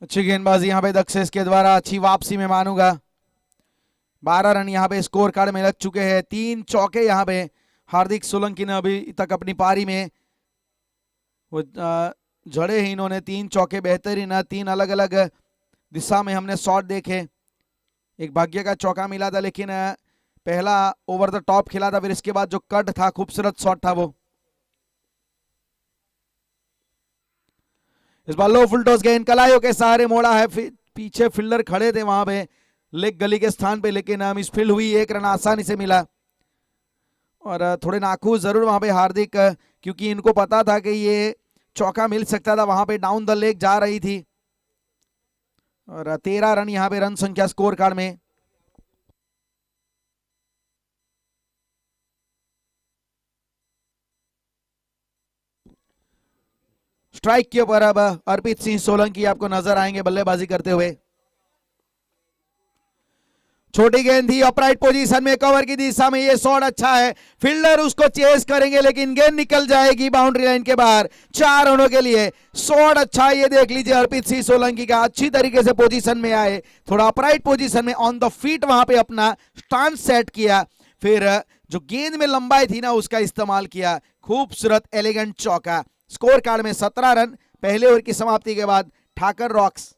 अच्छी गेंदबाजी यहाँ पे दक्षेश के द्वारा, अच्छी वापसी में मानूंगा। 12 रन यहाँ पे स्कोर कार्ड में लग चुके हैं। 3 चौके यहाँ पे हार्दिक सोलंकी ने अभी तक अपनी पारी में वो जड़े ही इन्होंने। 3 चौके बेहतरीन, 3 अलग अलग दिशा में हमने शॉट देखे। एक भाग्य का चौका मिला था, लेकिन पहला ओवर द टॉप खेला था, फिर इसके बाद जो कट था, खूबसूरत शॉट था वो। इस बार लो फुल टॉस गेंद कलाइयों के सहारे मोड़ा है। पीछे फील्डर खड़े थे वहां पे लेग गली के स्थान पे, लेकिन मिस फील्ड हुई। 1 रन आसानी से मिला, और थोड़े नाखुश जरूर वहां पे हार्दिक, क्योंकि इनको पता था कि ये चौका मिल सकता था। वहां पे डाउन द लेग जा रही थी, और 13 रन यहाँ पे रन संख्या स्कोर कार्ड में। स्ट्राइक के ऊपर अब अर्पित सिंह सोलंकी आपको नजर आएंगे बल्लेबाजी करते हुए। छोटी गेंद थी, अपराइट पोजीशन में, कवर की दिशा में। ये शॉट अच्छा है, फील्डर उसको चेस करेंगे, लेकिन गेंद निकल जाएगी बाउंड्री लाइन के बाहर। 4 रनों के लिए शॉट अच्छा, ये देख लीजिए अर्पित सिंह सोलंकी का। अच्छी तरीके से पोजीशन में आए, थोड़ा अपराइट पोजीशन में, ऑन द फीट वहां पे अपना स्टांस सेट किया, फिर जो गेंद में लंबाई थी ना उसका इस्तेमाल किया। खूबसूरत एलिगेंट चौका। स्कोर कार्ड में 17 रन पहले ओवर की समाप्ति के बाद ठाकर रॉक्स।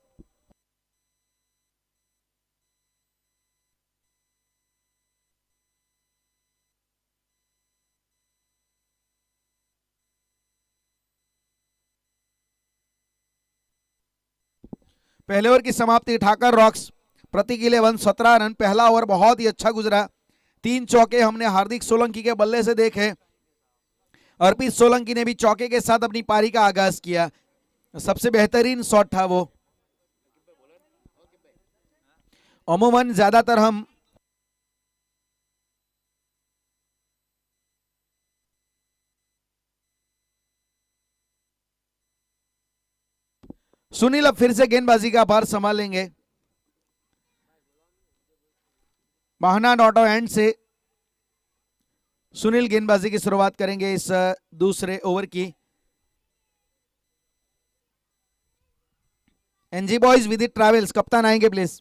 पहले ओवर की समाप्ति ठाकर रॉक्स प्रति के लिए 17 रन। पहला ओवर बहुत ही अच्छा गुजरा, 3 चौके हमने हार्दिक सोलंकी के बल्ले से देखे। अर्पित सोलंकी ने भी चौके के साथ अपनी पारी का आगाज किया, सबसे बेहतरीन शॉट था वो। अमूमन ज्यादातर हम सुनील अब फिर से गेंदबाजी का भार संभालेंगे। बहाना नॉटो एंड से सुनील गेंदबाजी की शुरुआत करेंगे इस दूसरे ओवर की। NG boys with it travels, कप्तान आएंगे प्लीज।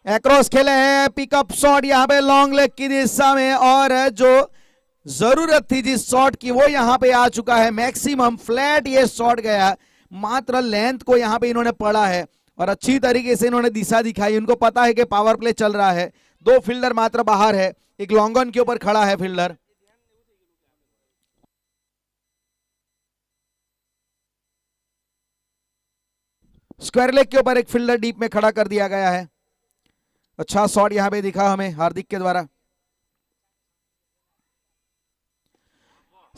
एक्रॉस खेले हैं, पिकअप शॉट यहां पे लॉन्ग लेग की दिशा में, और जो जरूरत थी जिस शॉट की वो यहां पे आ चुका है। मैक्सिमम फ्लैट ये शॉट गया, मात्र लेंथ को यहां पे इन्होंने पढ़ा है और अच्छी तरीके से इन्होंने दिशा दिखाई। उनको पता है कि पावर प्ले चल रहा है, 2 फील्डर मात्र बाहर है, एक लॉन्ग ऑन के ऊपर खड़ा है फील्डर। स्क्वायर लेग के ऊपर एक फील्डर डीप में खड़ा कर दिया गया है। अच्छा शॉट यहां पे दिखा हमें हार्दिक के द्वारा।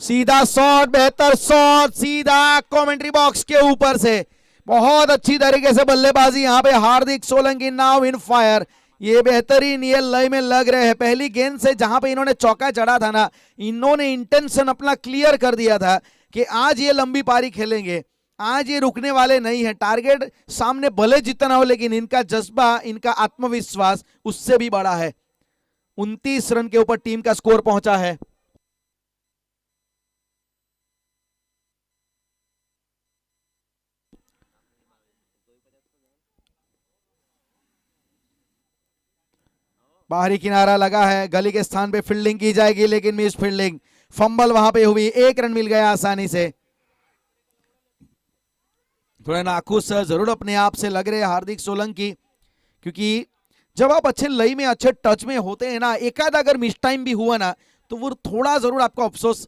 सीधा शॉट, बेहतर शॉट, सीधा कमेंट्री बॉक्स के ऊपर से बहुत अच्छी तरीके से बल्लेबाजी यहां पे हार्दिक सोलंकी नाउ इन फायर। ये बेहतरीन ये लय में लग रहे हैं। पहली गेंद से जहां पे इन्होंने चौका चढ़ा था ना, इन्होंने इंटेंशन अपना क्लियर कर दिया था कि आज ये लंबी पारी खेलेंगे, आज ये रुकने वाले नहीं है। टारगेट सामने भले जितना हो, लेकिन इनका जज्बा, इनका आत्मविश्वास उससे भी बड़ा है। 29 रन के ऊपर टीम का स्कोर पहुंचा है। बाहरी किनारा लगा है, गली के स्थान पे फील्डिंग की जाएगी, लेकिन मिस फील्डिंग, फंबल वहां पे हुई, 1 रन मिल गया आसानी से। थोड़ा नाखुश जरूर अपने आप से लग रहे हार्दिक सोलंकी, क्योंकि जब आप अच्छे लय में, अच्छे टच में होते हैं ना, एकाध अगर मिस टाइम भी हुआ ना, तो वो थोड़ा जरूर आपको अफसोस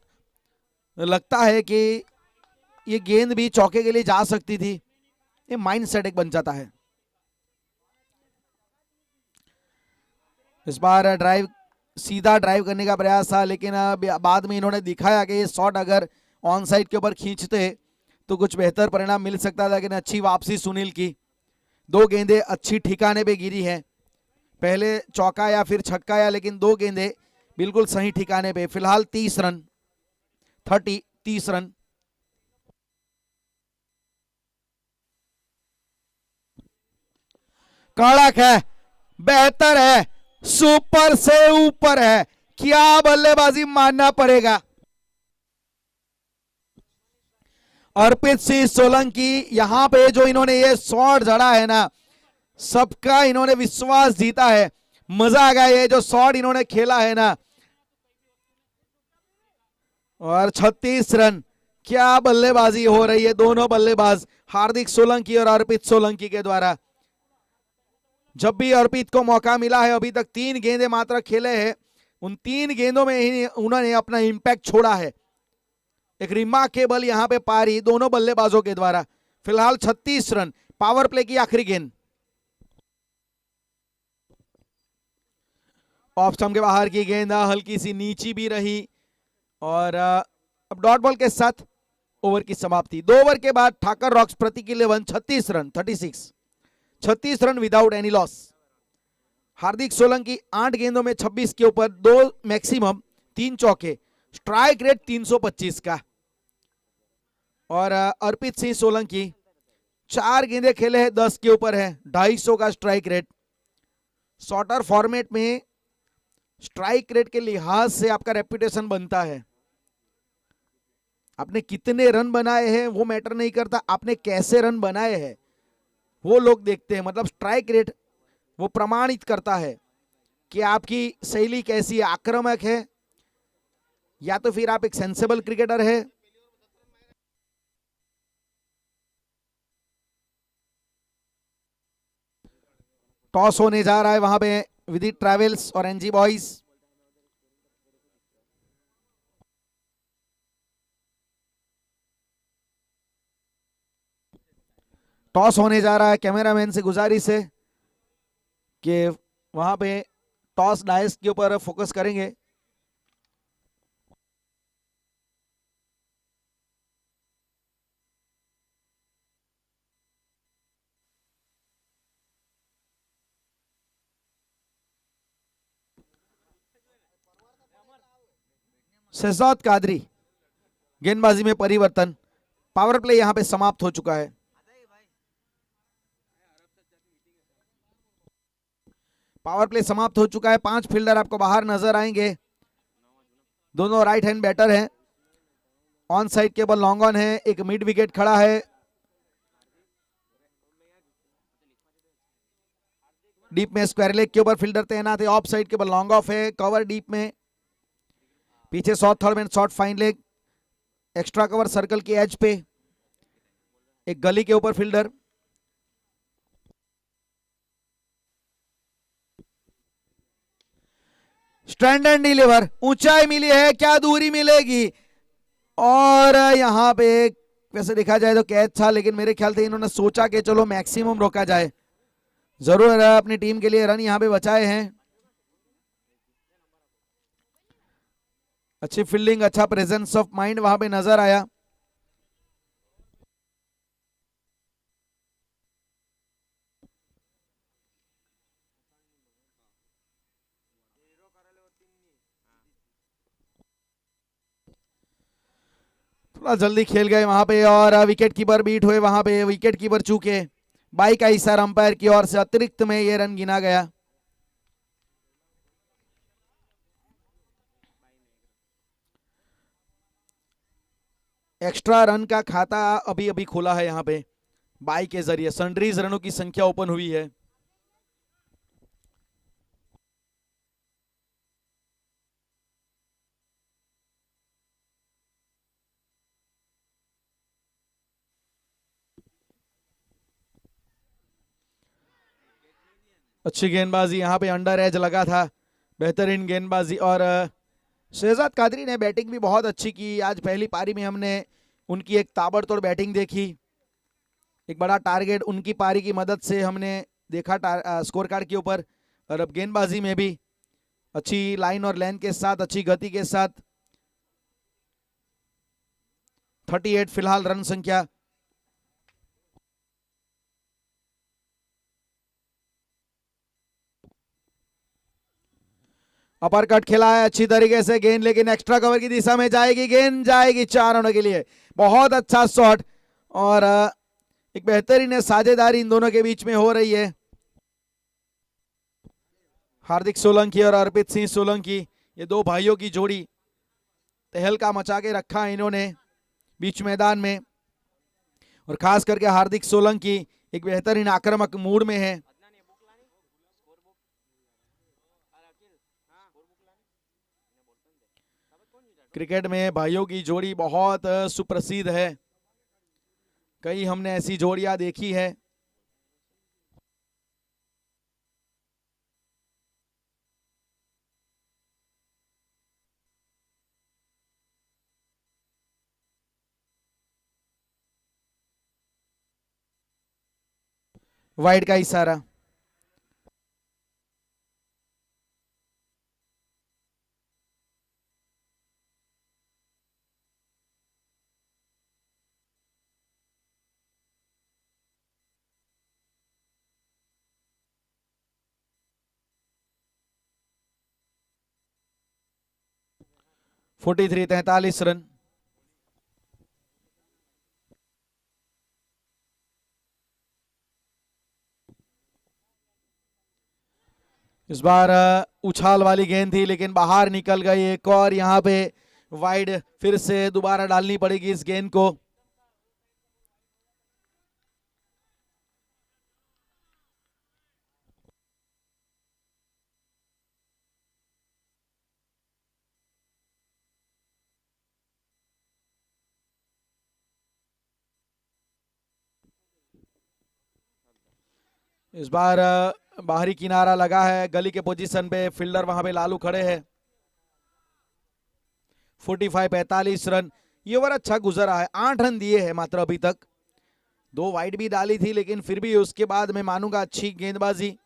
लगता है कि ये गेंद भी चौके के लिए जा सकती थी। ये माइंड सेट एक बन जाता है। इस बार ड्राइव, सीधा ड्राइव करने का प्रयास था, लेकिन बाद में इन्होंने दिखाया कि ये शॉट अगर ऑन साइड के ऊपर खींचते तो कुछ बेहतर परिणाम मिल सकता था। लेकिन अच्छी वापसी सुनील की, 2 गेंदें अच्छी ठिकाने पे गिरी है, पहले चौका या फिर छक्का या, लेकिन 2 गेंदें बिल्कुल सही ठिकाने पे। फिलहाल 30 रन, 30 रन। कड़क है, बेहतर है, सुपर से ऊपर है, क्या बल्लेबाजी मानना पड़ेगा। अर्पित सिंह सोलंकी यहां पे जो इन्होंने ये शॉट जड़ा है ना, सबका इन्होंने विश्वास जीता है। मजा आ गया ये जो शॉट इन्होंने खेला है ना। और 36 रन, क्या बल्लेबाजी हो रही है दोनों बल्लेबाज, हार्दिक सोलंकी और अर्पित सोलंकी के द्वारा। जब भी अर्पित को मौका मिला है, अभी तक 3 गेंदें मात्र खेले हैं, उन 3 गेंदों में ही उन्होंने अपना इंपैक्ट छोड़ा है। एक रिमार्केबल यहां पे पारी दोनों बल्लेबाजों के द्वारा। फिलहाल 36 रन, पावर प्ले की आखिरी गेंद ऑफ स्टंप के बाहर की गेंद, हल्की सी नीची भी रही, और अब डॉट बॉल के साथ ओवर की समाप्ति। 2 ओवर के बाद ठाकर रॉक्स प्रति के लिए 36 run, 36 run without any loss. Hardik Solanki 8 गेंदों में 26 के ऊपर, 2 मैक्सिमम, 3 चौके, स्ट्राइक रेट 325 का। और अर्पित सिंह सोलंकी 4 गेंदें खेले हैं, 10 के ऊपर है, 250 का स्ट्राइक रेट। शॉर्टर फॉर्मेट में स्ट्राइक रेट के लिहाज से आपका रेपुटेशन बनता है। आपने कितने रन बनाए हैं वो मैटर नहीं करता, आपने कैसे रन बनाए हैं वो लोग देखते हैं। मतलब स्ट्राइक रेट वो प्रमाणित करता है कि आपकी शैली कैसी है, आक्रामक है या तो फिर आप एक सेंसेबल क्रिकेटर है, टॉस होने जा रहा है वहां पे विदित ट्रैवल्स और एनजी बॉयज। टॉस होने जा रहा है, कैमरामैन से गुजारिश है कि वहां पे टॉस डायस के ऊपर फोकस करेंगे। शहजाद कादरी गेंदबाजी में परिवर्तन, पावर प्ले यहां पे समाप्त हो चुका है। पावर प्ले समाप्त हो चुका है, 5 फील्डर आपको बाहर नजर आएंगे, दोनों राइट हैंड बैटर हैं। ऑन साइड के बल लॉन्ग ऑन है, एक मिड विकेट खड़ा है, डीप में स्क्वायर लेग के ऊपर फील्डर तैनात है, ऑफ साइड के बल लॉन्ग ऑफ है, कवर डीप में, पीछे शॉर्ट थर्ड में short fine leg, extra cover circle की एज पे, एक गली के ऊपर फील्डर। स्टैंड एंड डिलीवर, ऊंचाई मिली है, क्या दूरी मिलेगी, और यहां पे वैसे देखा जाए तो कैच था, लेकिन मेरे ख्याल से इन्होंने सोचा कि चलो मैक्सिमम रोका जाए, जरूर अपनी टीम के लिए रन यहां पे बचाए हैं। अच्छी फील्डिंग, अच्छा प्रेजेंस ऑफ माइंड वहां पे नजर आया। थोड़ा जल्दी खेल गए वहां पे, और विकेट कीपर बीट हुए वहां पे, विकेट कीपर चूके, बाई का इशारा अंपायर की ओर से, अतिरिक्त में ये रन गिना गया। एक्स्ट्रा रन का खाता अभी अभी खुला है यहां पे, बाई के जरिए सनरीज रनों की संख्या ओपन हुई है। अच्छी गेंदबाजी यहां पे, अंडर एज लगा था, बेहतरीन गेंदबाजी, और शहजाद कादरी ने बैटिंग भी बहुत अच्छी की। आज पहली पारी में हमने उनकी एक ताबड़तोड़ बैटिंग देखी, एक बड़ा टारगेट उनकी पारी की मदद से हमने देखा स्कोर कार्ड के ऊपर, और अब गेंदबाजी में भी अच्छी लाइन और लेंथ के साथ, अच्छी गति के साथ, 38 फिलहाल रन संख्या। अपर कट खेला है अच्छी तरीके से, गेंद लेकिन एक्स्ट्रा कवर की दिशा में जाएगी, गेंद जाएगी 4 रनों के लिए, बहुत अच्छा शॉट, और एक बेहतरीन साझेदारी इन दोनों के बीच में हो रही है। हार्दिक सोलंकी और अर्पित सिंह सोलंकी, ये दो भाइयों की जोड़ी तहलका मचा के रखा है इन्होंने बीच मैदान में, और खास करके हार्दिक सोलंकी एक बेहतरीन आक्रामक मूड में है। क्रिकेट में भाइयों की जोड़ी बहुत सुप्रसिद्ध है, कई हमने ऐसी जोड़ियां देखी है। वाइड का इशारा, फोर्टी थ्री 43 रन। इस बार उछाल वाली गेंद थी, लेकिन बाहर निकल गई एक, और यहां पे वाइड फिर से दोबारा डालनी पड़ेगी इस गेंद को। इस बार बाहरी किनारा लगा है, गली के पोजीशन पे, फील्डर वहां पे लालू खड़े हैं। 45 रन। ये ओवर अच्छा गुजरा है, 8 रन दिए हैं मात्र अभी तक। 2 वाइड भी डाली थी, लेकिन फिर भी उसके बाद मैं मानूंगा अच्छी गेंदबाजी।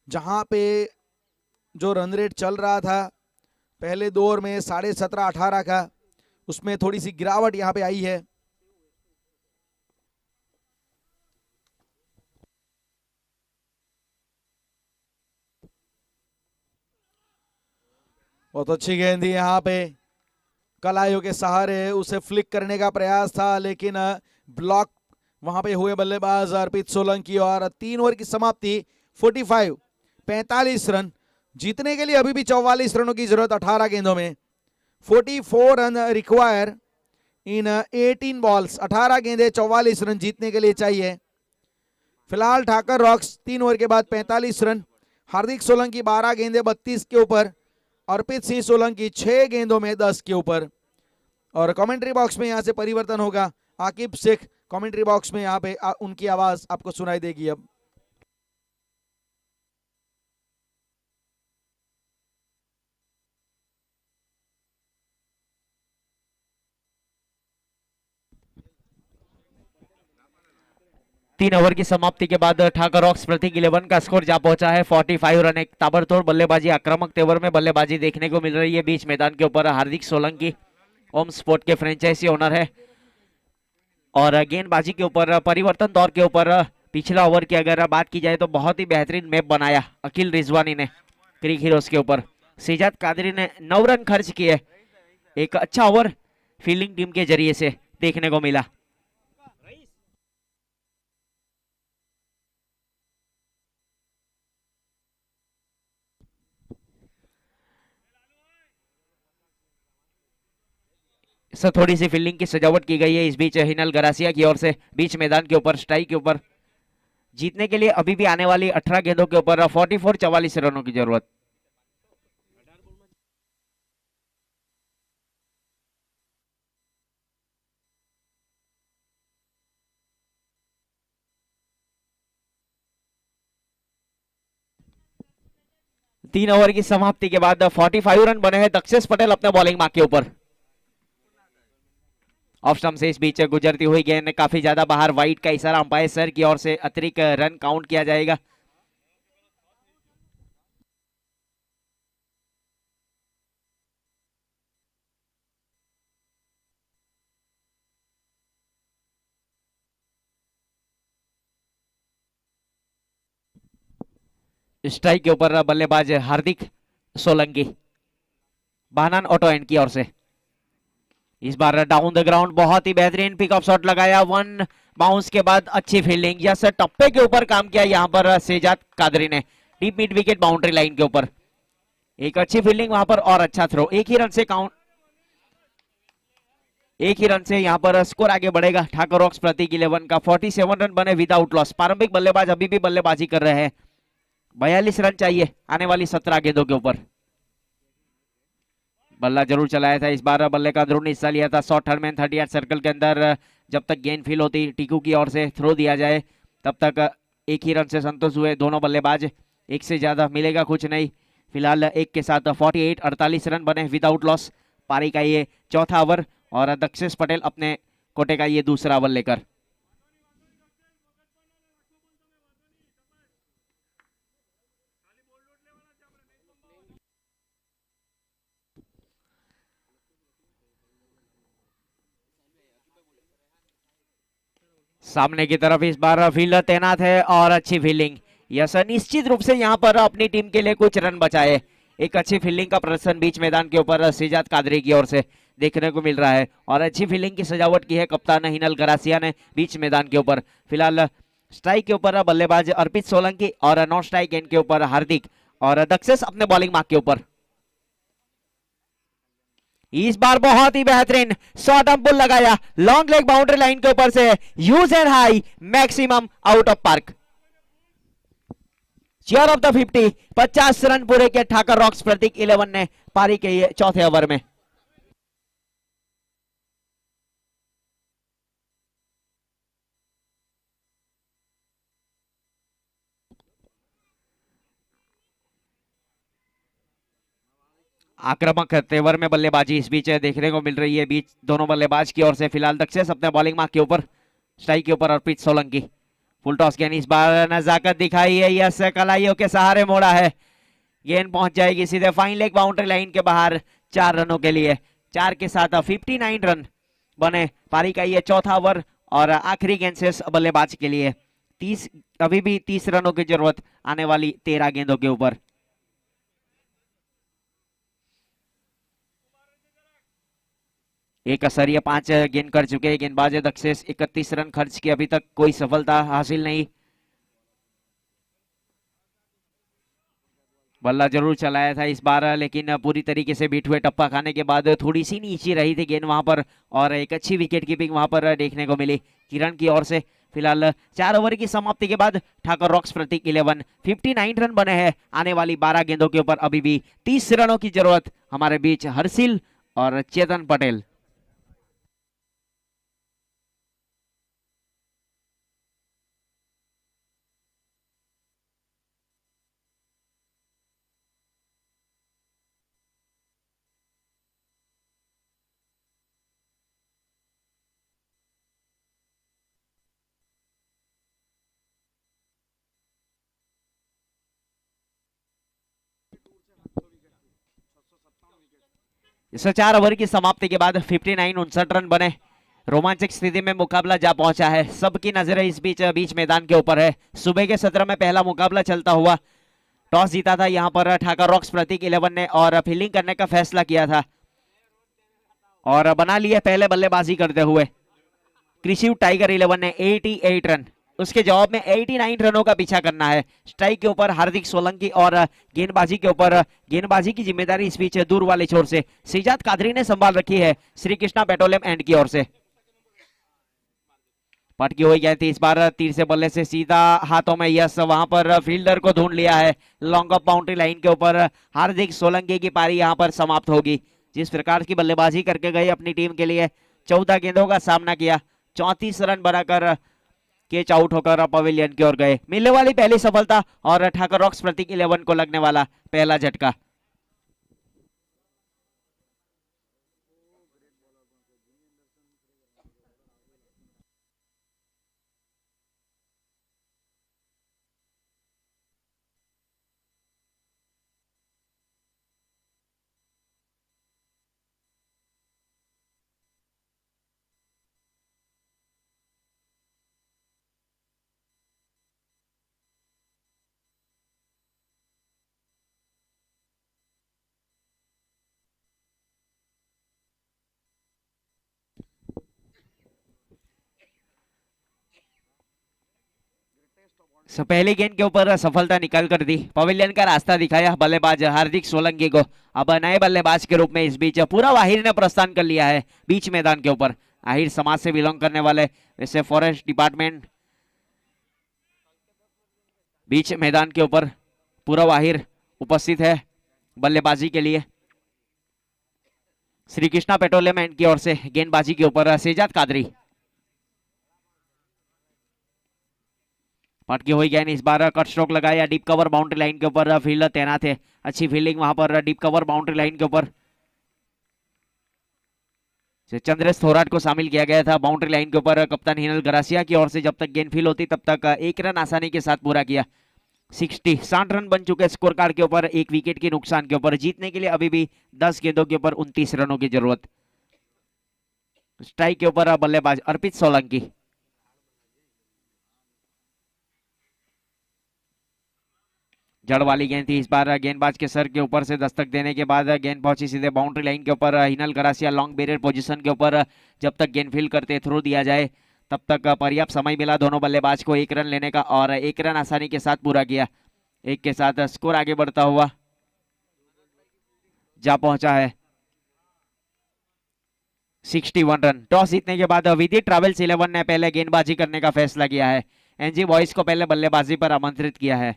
जहां पे जो रन रेट चल रहा था पहले 2 ओवर में 17.5-18 का, उसमें थोड़ी सी गिरावट यहां पे आई है। बहुत अच्छी गेंद थी यहाँ पे, कलाइयों के सहारे उसे फ्लिक करने का प्रयास था, लेकिन ब्लॉक वहां पे हुए बल्लेबाज अर्पित सोलंकी। और 3 ओवर की समाप्ति, 45 रन। जीतने के लिए अभी भी 44 रनों की जरूरत 18 गेंदों में। 44 रन रिक्वायर इन 18 बॉल्स। 18 गेंदे 44 रन जीतने के लिए चाहिए। फिलहाल ठाकर रॉक्स 3 ओवर के बाद 45 रन, हार्दिक सोलंकी 12 गेंदे 32 के ऊपर, अर्पित सिंह सोलंकी 6 गेंदों में 10 के ऊपर। और कमेंट्री बॉक्स में यहां से परिवर्तन होगा। आकिब शेख कमेंट्री बॉक्स में यहां पे उनकी आवाज आपको सुनाई देगी अब। तीन ओवर की समाप्ति के बाद ठाकर रॉक्स प्रतीक 11 का स्कोर जा पहुंचा है 45 रन। एक ताबड़तोड़ बल्लेबाजी, आक्रामक तेवर में बल्लेबाजी देखने को मिल रही है बीच मैदान के ऊपर। हार्दिक सोलंकी ओम स्पोर्ट के फ्रेंचाइजी ओनर है। और गेंदबाजी के ऊपर, परिवर्तन दौर के ऊपर पिछला ओवर की अगर बात की जाए तो बहुत ही बेहतरीन मैप बनाया अकील रिजवानी ने क्रिक हीरोज के ऊपर। सिजाद कादरी ने 9 रन खर्च किए। एक अच्छा ओवर फील्डिंग टीम के जरिए से देखने को मिला। थोड़ी सी फील्डिंग की सजावट की गई है इस बीच हिनल गरासिया की ओर से बीच मैदान के ऊपर स्ट्राइक के ऊपर। जीतने के लिए अभी भी आने वाली 18 गेंदों के ऊपर 44 रनों की जरूरत। तीन ओवर की समाप्ति के बाद 45 रन बने हैं दक्षेश पटेल अपने बॉलिंग मार्क के ऊपर। ऑफ स्टंप से इस बीच गुजरती हुई गेंद काफी ज्यादा बाहर, वाइड का इशारा अंपायर सर की ओर से, अतिरिक्त रन काउंट किया जाएगा। स्ट्राइक के ऊपर बल्लेबाज हार्दिक सोलंकी बहनान ऑटो एंड की ओर से। इस बार डाउन द ग्राउंड बहुत ही बेहतरीन पिकअप शॉट लगाया, 1 बाउंस के बाद अच्छी फील्डिंग। यस, टप्पे के ऊपर काम किया यहां पर सिजाद कादरी ने deep mid wicket boundary line के ऊपर। एक अच्छी फील्डिंग वहां पर और अच्छा थ्रो। एक ही रन से यहां पर स्कोर आगे बढ़ेगा ठाकुर रॉक्स प्रतीक 11 का। 47 रन बने विदाउट लॉस। प्रारंभिक बल्लेबाज अभी भी बल्लेबाजी कर रहे हैं। 42 रन चाहिए आने वाली 17 गेंदों के ऊपर। बल्ला जरूर चलाया था इस बार, बल्ले का अंदरूनी हिस्सा लिया था शॉर्ट थर्ड मैन 38 सर्कल के अंदर। जब तक गेंद फील होती टीकू की ओर से थ्रो दिया जाए तब तक एक ही रन से संतोष हुए दोनों बल्लेबाज। एक से ज्यादा मिलेगा कुछ नहीं। फिलहाल एक के साथ 48 रन बने विदाउट लॉस। पारी का ये चौथा ओवर और दक्षेश पटेल अपने कोटे का ये दूसरा ओवर लेकर। सामने की तरफ इस बार फील्डर तैनात है और अच्छी फील्डिंग। यस, निश्चित रूप से यहां पर अपनी टीम के लिए कुछ रन बचाए। एक अच्छी फील्डिंग का प्रदर्शन बीच मैदान के ऊपर सिजाद कादरी की ओर से देखने को मिल रहा है। और अच्छी फील्डिंग की सजावट की है कप्तान हिनल गरासिया ने बीच मैदान के ऊपर। फिलहाल स्ट्राइक के ऊपर बल्लेबाज अर्पित सोलंकी और नॉन स्ट्राइक एंड के ऊपर हार्दिक और दक्षेश अपने बॉलिंग मार्क के ऊपर। इस बार बहुत ही बेहतरीन शॉर्ट पुल लगाया लॉन्ग लेग बाउंड्री लाइन के ऊपर से, use and high, maximum out of park. Chair of the 50 run पूरे के ठाकर रॉक्स प्रतीक 11 ने पारी के ये चौथे ओवर में। आक्रामक तेवर में बल्लेबाजी इस बीच देखने को मिल रही है बीच दोनों बल्लेबाज की ओर से। फिलहाल दक्षेश अपने बॉलिंग मार्क के ऊपर, स्ट्राइक के ऊपर अर्पित सोलंकी। फुल टॉस गेंद इस बार नजाकत दिखाई है, यस कलाइयों के सहारे मोड़ा है, गेंद पहुंच जाएगी सीधे फाइन लेग बाउंड्री लाइन के बाहर 4 रनों के लिए। 4 के साथ 59 रन बने। पारी का ये चौथा ओवर और आखिरी गेंद शेष बल्लेबाज के लिए। 30 अभी भी 30 रनों की जरूरत आने वाली 13 गेंदों के ऊपर। एक असरिया 5 गेंद कर चुके हैं गेंदबाज दक्षेश। 31 रन खर्च किए, अभी तक कोई सफलता हासिल नहीं। बल्ला जरूर चलाया था इस बार, लेकिन पूरी तरीके से बीट हुए टप्पा खाने के बाद थोड़ी सी नीचे रही थी गेंद वहां पर, और एक अच्छी विकेट कीपिंग वहां पर देखने को मिली किरण की ओर से। फिलहाल 4 ओवर की समाप्ति के बाद ठाकुर रॉक्स प्रतीक 11, 59 रन बने हैं आने वाली 12 गेंदों के ऊपर। अभी भी 30 रनों की जरूरत हमारे बीच हर्षिल और चेतन पटेल। इस 4 ओवर की समाप्ति के बाद 59 रन बने। रोमांचक स्थिति में मुकाबला जा पहुंचा है, सबकी नजरें इस बीच मैदान के ऊपर है। सुबह के सत्र में पहला मुकाबला चलता हुआ टॉस जीता था यहां पर ठाकुर रॉक्स प्रतीक 11 ने, और फील्डिंग करने का फैसला किया था और बना लिए पहले बल्लेबाजी करते हुए कृषि टाइगर 11 ने 88 रन। उसके जवाब में 89 रनों का पीछा करना है। स्ट्राइक के ऊपर हार्दिक सोलंकी और गेंदबाजी के ऊपर गेंदबाजी की जिम्मेदारी इस बीच दूर वाले छोर से सिजात कादरी ने संभाल रखी है श्री कृष्णा पेट्रोलियम एंड की ओर से। पटकी हुई गई थी इस बार तीर से बल्ले से सीधा हाथों में, यस वहां पर फील्डर को ढूंढ लिया है। लॉन्ग ऑफ बाउंड्री लाइन के ऊपर हार्दिक सोलंकी की पारी यहां पर समाप्त होगी। जिस प्रकार की बल्लेबाजी करके गए अपनी टीम के लिए, 14 गेंदों का सामना किया, 34 रन बनाकर कैच आउट होकर पवेलियन की ओर गए। मिलने वाली पहली सफलता और ठाकुर रॉक्स प्रतीक 11 को लगने वाला पहला झटका। पहली गेंद के ऊपर सफलता निकाल कर दी, पवेलियन का रास्ता दिखाया बल्लेबाज हार्दिक सोलंकी को। अब नए बल्लेबाज के रूप में इस बीच पूरा वाहिर ने प्रस्थान कर लिया है बीच मैदान के ऊपर। आहिर समाज से बिलोंग करने वाले, वैसे फॉरेस्ट डिपार्टमेंट। बीच मैदान के ऊपर पूरा वाहिर उपस्थित है बल्लेबाजी के लिए। श्री कृष्णा पेट्रोलियम एंड की ओर से गेंदबाजी के ऊपर सिजात कादरी। पटकी हुई गेंद इस बार कट स्ट्रोक लगाया डीप कवर बाउंड्री लाइन के ऊपर, फील्डर तैनात है। अच्छी फील्डिंग वहां पर डीप कवर बाउंड्री लाइन के ऊपर। चंद्रेश थोराट को शामिल किया गया था बाउंड्री लाइन के ऊपर कप्तान हिनल गरासिया की ओर से। जब तक गेंद फील होती तब तक 1 रन आसानी के साथ पूरा किया। 60 रन बन चुके स्कोर कार्ड के ऊपर, 1 विकेट के नुकसान के ऊपर। जीतने के लिए अभी भी 10 गेंदों के ऊपर 29 रनों की जरूरत। स्ट्राइक के ऊपर बल्लेबाज अर्पित सोलंकी। जड़ वाली गेंद थी इस बार, गेंदबाज के सर के ऊपर से दस्तक देने के बाद गेंद पहुंची सीधे बाउंड्री लाइन के ऊपर। Hinal Garasia long barrier position के ऊपर, जब तक गेंद फील्ड करते थ्रो दिया जाए तब तक पर्याप्त समय मिला दोनों बल्लेबाज को 1 रन लेने का, और 1 रन आसानी के साथ पूरा किया। 1 के साथ स्कोर आगे बढ़ता हुआ जा पहुंचा है 61 रन। टॉस जीतने के बाद विदित ट्रैवल्स 11 ने पहले गेंदबाजी करने का फैसला किया है। एनजी बॉयज को पहले बल्लेबाजी पर आमंत्रित किया है।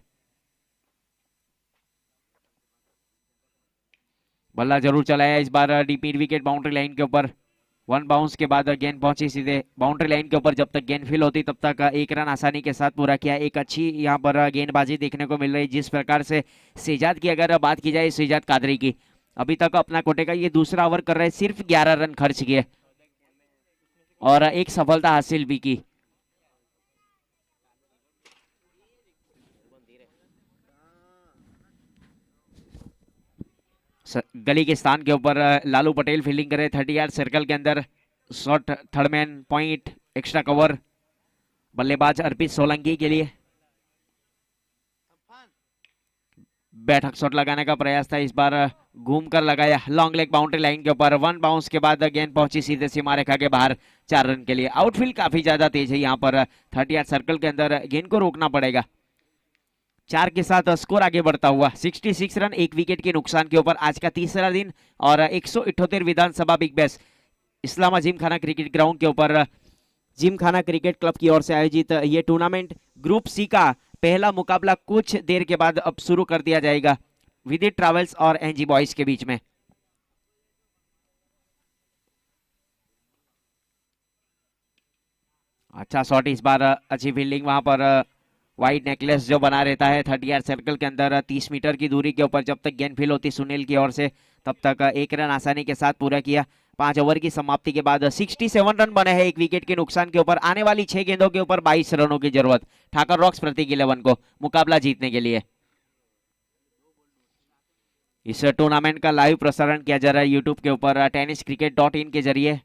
बल्ला जरूर चलाया इस बार deep mid wicket boundary line के ऊपर। 1 बाउंस के बाद गेंद पहुंची सीधे बाउंड्री लाइन के ऊपर। जब तक गेंद फील होती तब तक 1 रन आसानी के साथ पूरा किया। एक अच्छी यहां पर गेंदबाजी देखने को मिल रही। जिस प्रकार से सिजात की अगर बात की जाए, सिजात कादरी की, अभी तक अपना कोटे का ये दूसरा ओवर कर रहे हैं, सिर्फ 11 रन खर्च किए और एक सफलता हासिल भी की। गली के स्थान के ऊपर लालू पटेल फील्डिंग करे 30 यार्ड सर्कल के अंदर। Shot third man point, extra cover बल्लेबाज अर्पित सोलंकी के लिए। बैठक शॉट लगाने का प्रयास था, इस बार घूम कर लगाया लॉन्ग लेग बाउंड्री लाइन के ऊपर। वन बाउंस के बाद गेंद पहुंची सीधे सीमा रेखा के बाहर 4 रन के लिए। आउटफील्ड काफी ज्यादा तेज है यहाँ पर, 30 यार्ड सर्कल के अंदर गेंद को रोकना पड़ेगा। 4 के साथ स्कोर आगे बढ़ता हुआ 66 रन, 1 विकेट के नुकसान के ऊपर आज का तीसरा दिन और 178 विधानसभा बिग बैश इस्लामा जिमखाना क्रिकेट ग्राउंड के ऊपर जिमखाना क्रिकेट क्लब की ओर से आयोजित ये टूर्नामेंट ग्रुप सी का पहला मुकाबला कुछ देर के बाद अब शुरू कर दिया जाएगा विदित ट्रैवल्स और एनजी बॉयज के बीच में। अच्छा शॉट, इस बार अच्छी फील्डिंग वहां पर वाइड नेकलेस जो बना रहता है 30 यार्ड सर्कल के अंदर 30 मीटर की दूरी के ऊपर। जब तक गेंद फील होती सुनील की ओर से तब तक 1 रन आसानी के साथ पूरा किया। 5 ओवर की समाप्ति के बाद 67 रन बने हैं 1 विकेट के नुकसान के ऊपर। आने वाली 6 गेंदों के ऊपर 22 रनों की जरूरत ठाकर रॉक्स प्रतीक 11 को मुकाबला जीतने के लिए। इस टूर्नामेंट का लाइव प्रसारण किया जा रहा है यूट्यूब के ऊपर tenniscricket.in के जरिए।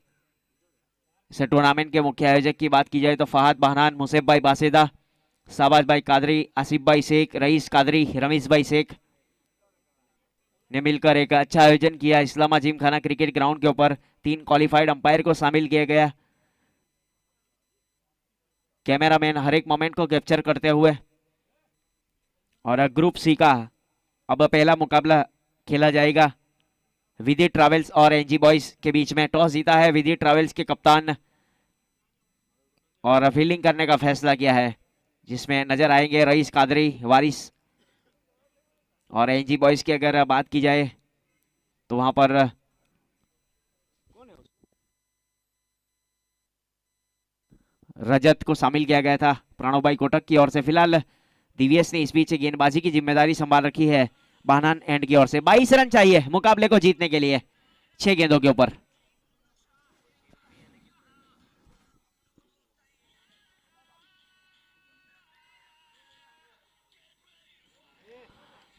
इस टूर्नामेंट के मुख्य आयोजक की बात की जाए तो फहद बहनान, मुसेफ भाई बासेदा, शाबाज भाई कादरी, आसिफ भाई शेख, रईस कादरी, रमीश भाई शेख ने मिलकर एक अच्छा आयोजन किया इस्लामा जिमखाना क्रिकेट ग्राउंड के ऊपर। 3 क्वालिफाइड अंपायर को शामिल किया गया, कैमरामैन हर एक मोमेंट को कैप्चर करते हुए। और ग्रुप सी का अब पहला मुकाबला खेला जाएगा विदित ट्रैवल्स और एनजी बॉयज के बीच में। टॉस जीता है विदित ट्रैवल्स के कप्तान और फील्डिंग करने का फैसला किया है, जिसमें नजर आएंगे रईस कादरी, वारिस। और एनजी बॉयज की अगर बात की जाए तो वहां पर रजत को शामिल किया गया था प्रणव भाई कोटक की ओर से। फिलहाल दिव्यस ने इस बीच गेंदबाजी की जिम्मेदारी संभाल रखी है बाहनान एंड की ओर से। 22 रन चाहिए मुकाबले को जीतने के लिए 6 गेंदों के ऊपर।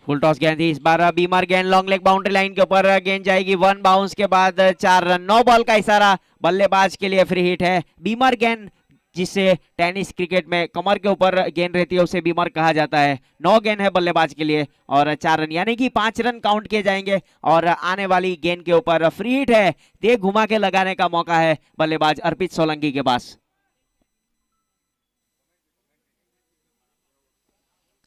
फुल टॉस गेंद थी, इस बार बीमार गेंद लॉन्ग लेग बाउंड्री लाइन के ऊपर गेंद जाएगी। 1 बाउंस के बाद 4 रन। 9 बॉल का इशारा बल्लेबाज के लिए फ्री हिट है। बीमार गेंद, जिससे टेनिस क्रिकेट में कमर के ऊपर गेंद रहती है, उसे बीमार कहा जाता है। 9 गेंद है बल्लेबाज के लिए और 4 रन, यानी कि 5 रन काउंट किए जाएंगे। और आने वाली गेंद के ऊपर फ्री हिट है, देख घुमा के लगाने का मौका है बल्लेबाज अर्पित सोलंकी के पास।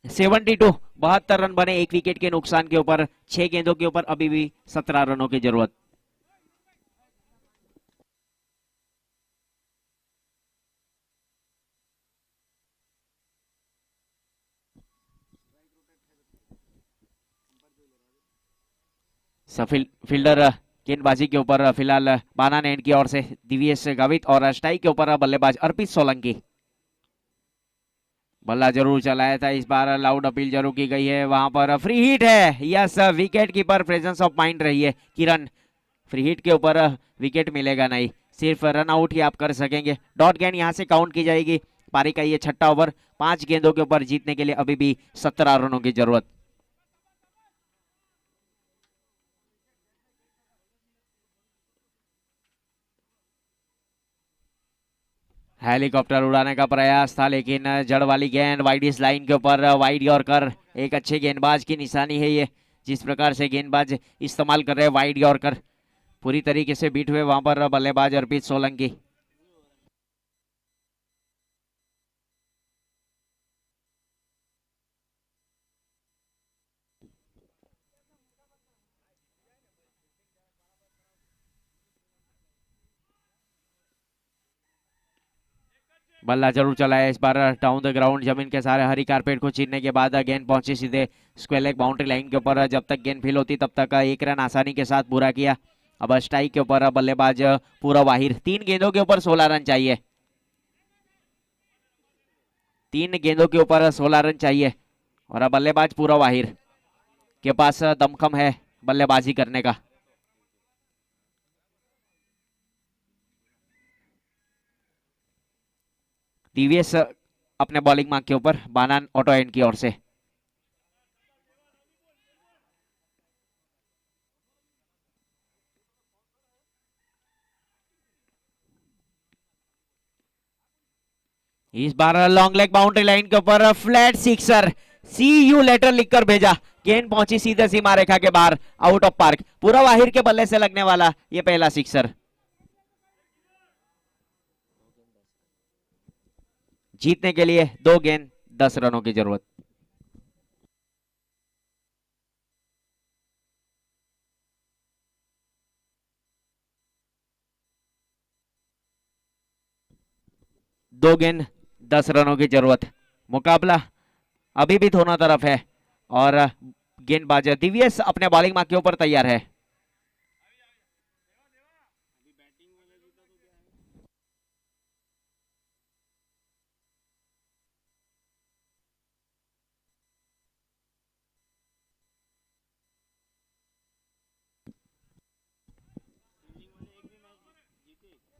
72 72 रन बने 1 विकेट के नुकसान के ऊपर। 6 गेंदों के ऊपर अभी भी 17 रनों की जरूरत। फील्डर गेंदबाजी के ऊपर फिलहाल बाना एंड की ओर से दिव्येश गावित और स्ट्राइक के ऊपर बल्लेबाज अर्पित सोलंकी। बल्ला जरूर चलाया था, इस बार लाउड अपील जरूर की गई है। वहां पर फ्री हिट है। Yes, wicket keeper presence of mind रही है किरण। फ्री हिट के ऊपर विकेट मिलेगा नहीं, सिर्फ रन आउट ही आप कर सकेंगे। डॉट गेंद यहां से काउंट की जाएगी। पारी का ये 6ठा ओवर। 5 गेंदों के ऊपर जीतने के लिए अभी भी 17 रनों की जरूरत। हेलीकॉप्टर उड़ाने का प्रयास था, लेकिन जड़ वाली गेंद वाइड इस लाइन के ऊपर वाइड यॉर्कर। एक अच्छे गेंदबाज की निशानी है ये, जिस प्रकार से गेंदबाज इस्तेमाल कर रहे हैं वाइड यॉर्कर। पूरी तरीके से बीट हुए वहां पर बल्लेबाज अर्पित सोलंकी। बल्ला जरूर चला है, इस बार डाउन द ग्राउंड जमीन के सारे हरी कारपेट को चीरने के बाद गेंद पहुंची सीधे स्क्वायर लेग बाउंड्री लाइन के ऊपर। जब तक गेंद फील होती तब तक 1 रन आसानी के साथ पूरा किया। अब स्ट्राइक के ऊपर बल्लेबाज पूरा वाहिर। 3 गेंदों के ऊपर 16 रन चाहिए। 3 गेंदों के ऊपर 16 रन चाहिए और बल्लेबाज पूरा वाहिर के पास दमखम है बल्लेबाजी करने का। टीवीएस अपने बॉलिंग मार्क के ऊपर, बानान ऑटो एंड की ओर से। इस बार लॉन्ग लेग बाउंड्री लाइन के ऊपर flat sixer, see you letter लिखकर भेजा, गेंद पहुंची सीधे सीमा रेखा के बाहर, आउट ऑफ पार्क। पूरा वाहिर के बल्ले से लगने वाला ये पहला सिक्सर। जीतने के लिए 2 गेंद 10 रनों की जरूरत। दो गेंद 10 रनों की जरूरत। मुकाबला अभी भी दोनों तरफ है और गेंदबाज दिव्यस अपने बॉलिंग मार्क के ऊपर तैयार है।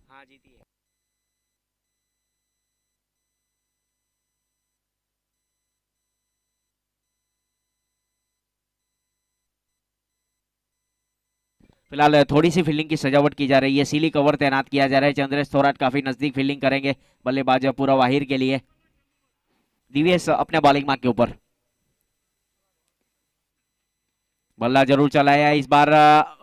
हाँ जीती है। फिलहाल थोड़ी सी फील्डिंग की सजावट की जा रही है, सीली कवर तैनात किया जा रहा है। चंद्रेश थोराट काफी नजदीक फील्डिंग करेंगे, बल्लेबाज पूरा वाहिर के लिए। दिव्यस अपने बॉलिंग मार्क के ऊपर, बल्ला जरूर चलाया इस बार।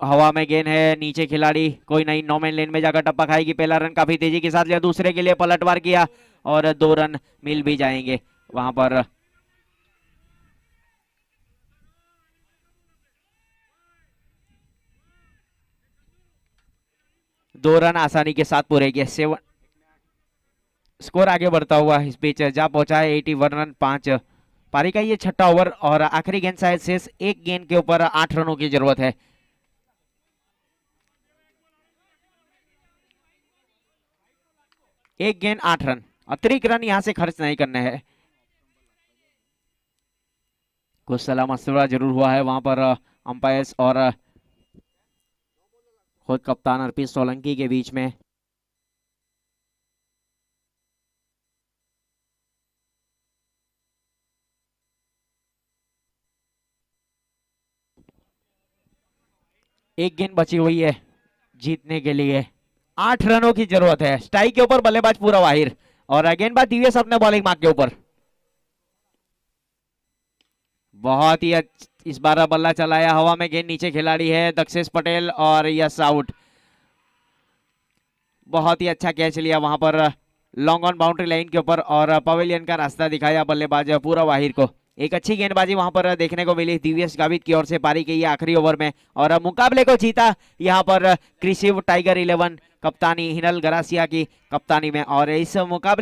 हवा में गेंद है, नीचे खिलाड़ी कोई नहीं, नो मैन लेन में जाकर टप्पा खाएगी। पहला रन काफी तेजी के साथ लिया, दूसरे के लिए पलटवार किया और 2 रन मिल भी जाएंगे वहां पर। दो रन आसानी के साथ पूरे किए। 7 स्कोर आगे बढ़ता हुआ इस बीच जा पहुंचा है 81 रन 5। पारी का ये छठा ओवर और आखिरी गेंद शायद शेष। एक गेंद के ऊपर 8 रनों की जरूरत है। एक गेंद 8 रन, अतिरिक्त रन यहां से खर्च नहीं करने हैं। कुछ सलाह मशवरा जरूर हुआ है वहां पर अंपायर्स और खुद कप्तान अर्पित सोलंकी के बीच में। एक गेंद बची हुई है जीतने के लिए, 8 रनों की जरूरत है। स्ट्राइक के ऊपर बल्लेबाज पूरा वाहिर और गेंदबाज दिव्यस अपने बॉलिंग मार्क के ऊपर। बहुत ही इस बार बल्ला चलाया, हवा में गेंद, नीचे खिलाड़ी है दक्षेश पटेल और यस आउट। बहुत ही अच्छा कैच लिया वहां पर लॉन्ग ऑन बाउंड्री लाइन के ऊपर और पवेलियन का रास्ता दिखाया बल्लेबाज पूरा वाहिर को। एक अच्छी गेंदबाजी वहां पर देखने को मिली दिव्यस गावित की ओर से पारी के ये आखिरी ओवर में और मुकाबले को जीता यहां पर कृषि टाइगर 11 कप्तानी हिनल गरासिया की कप्तानी में। और इस मुकाबले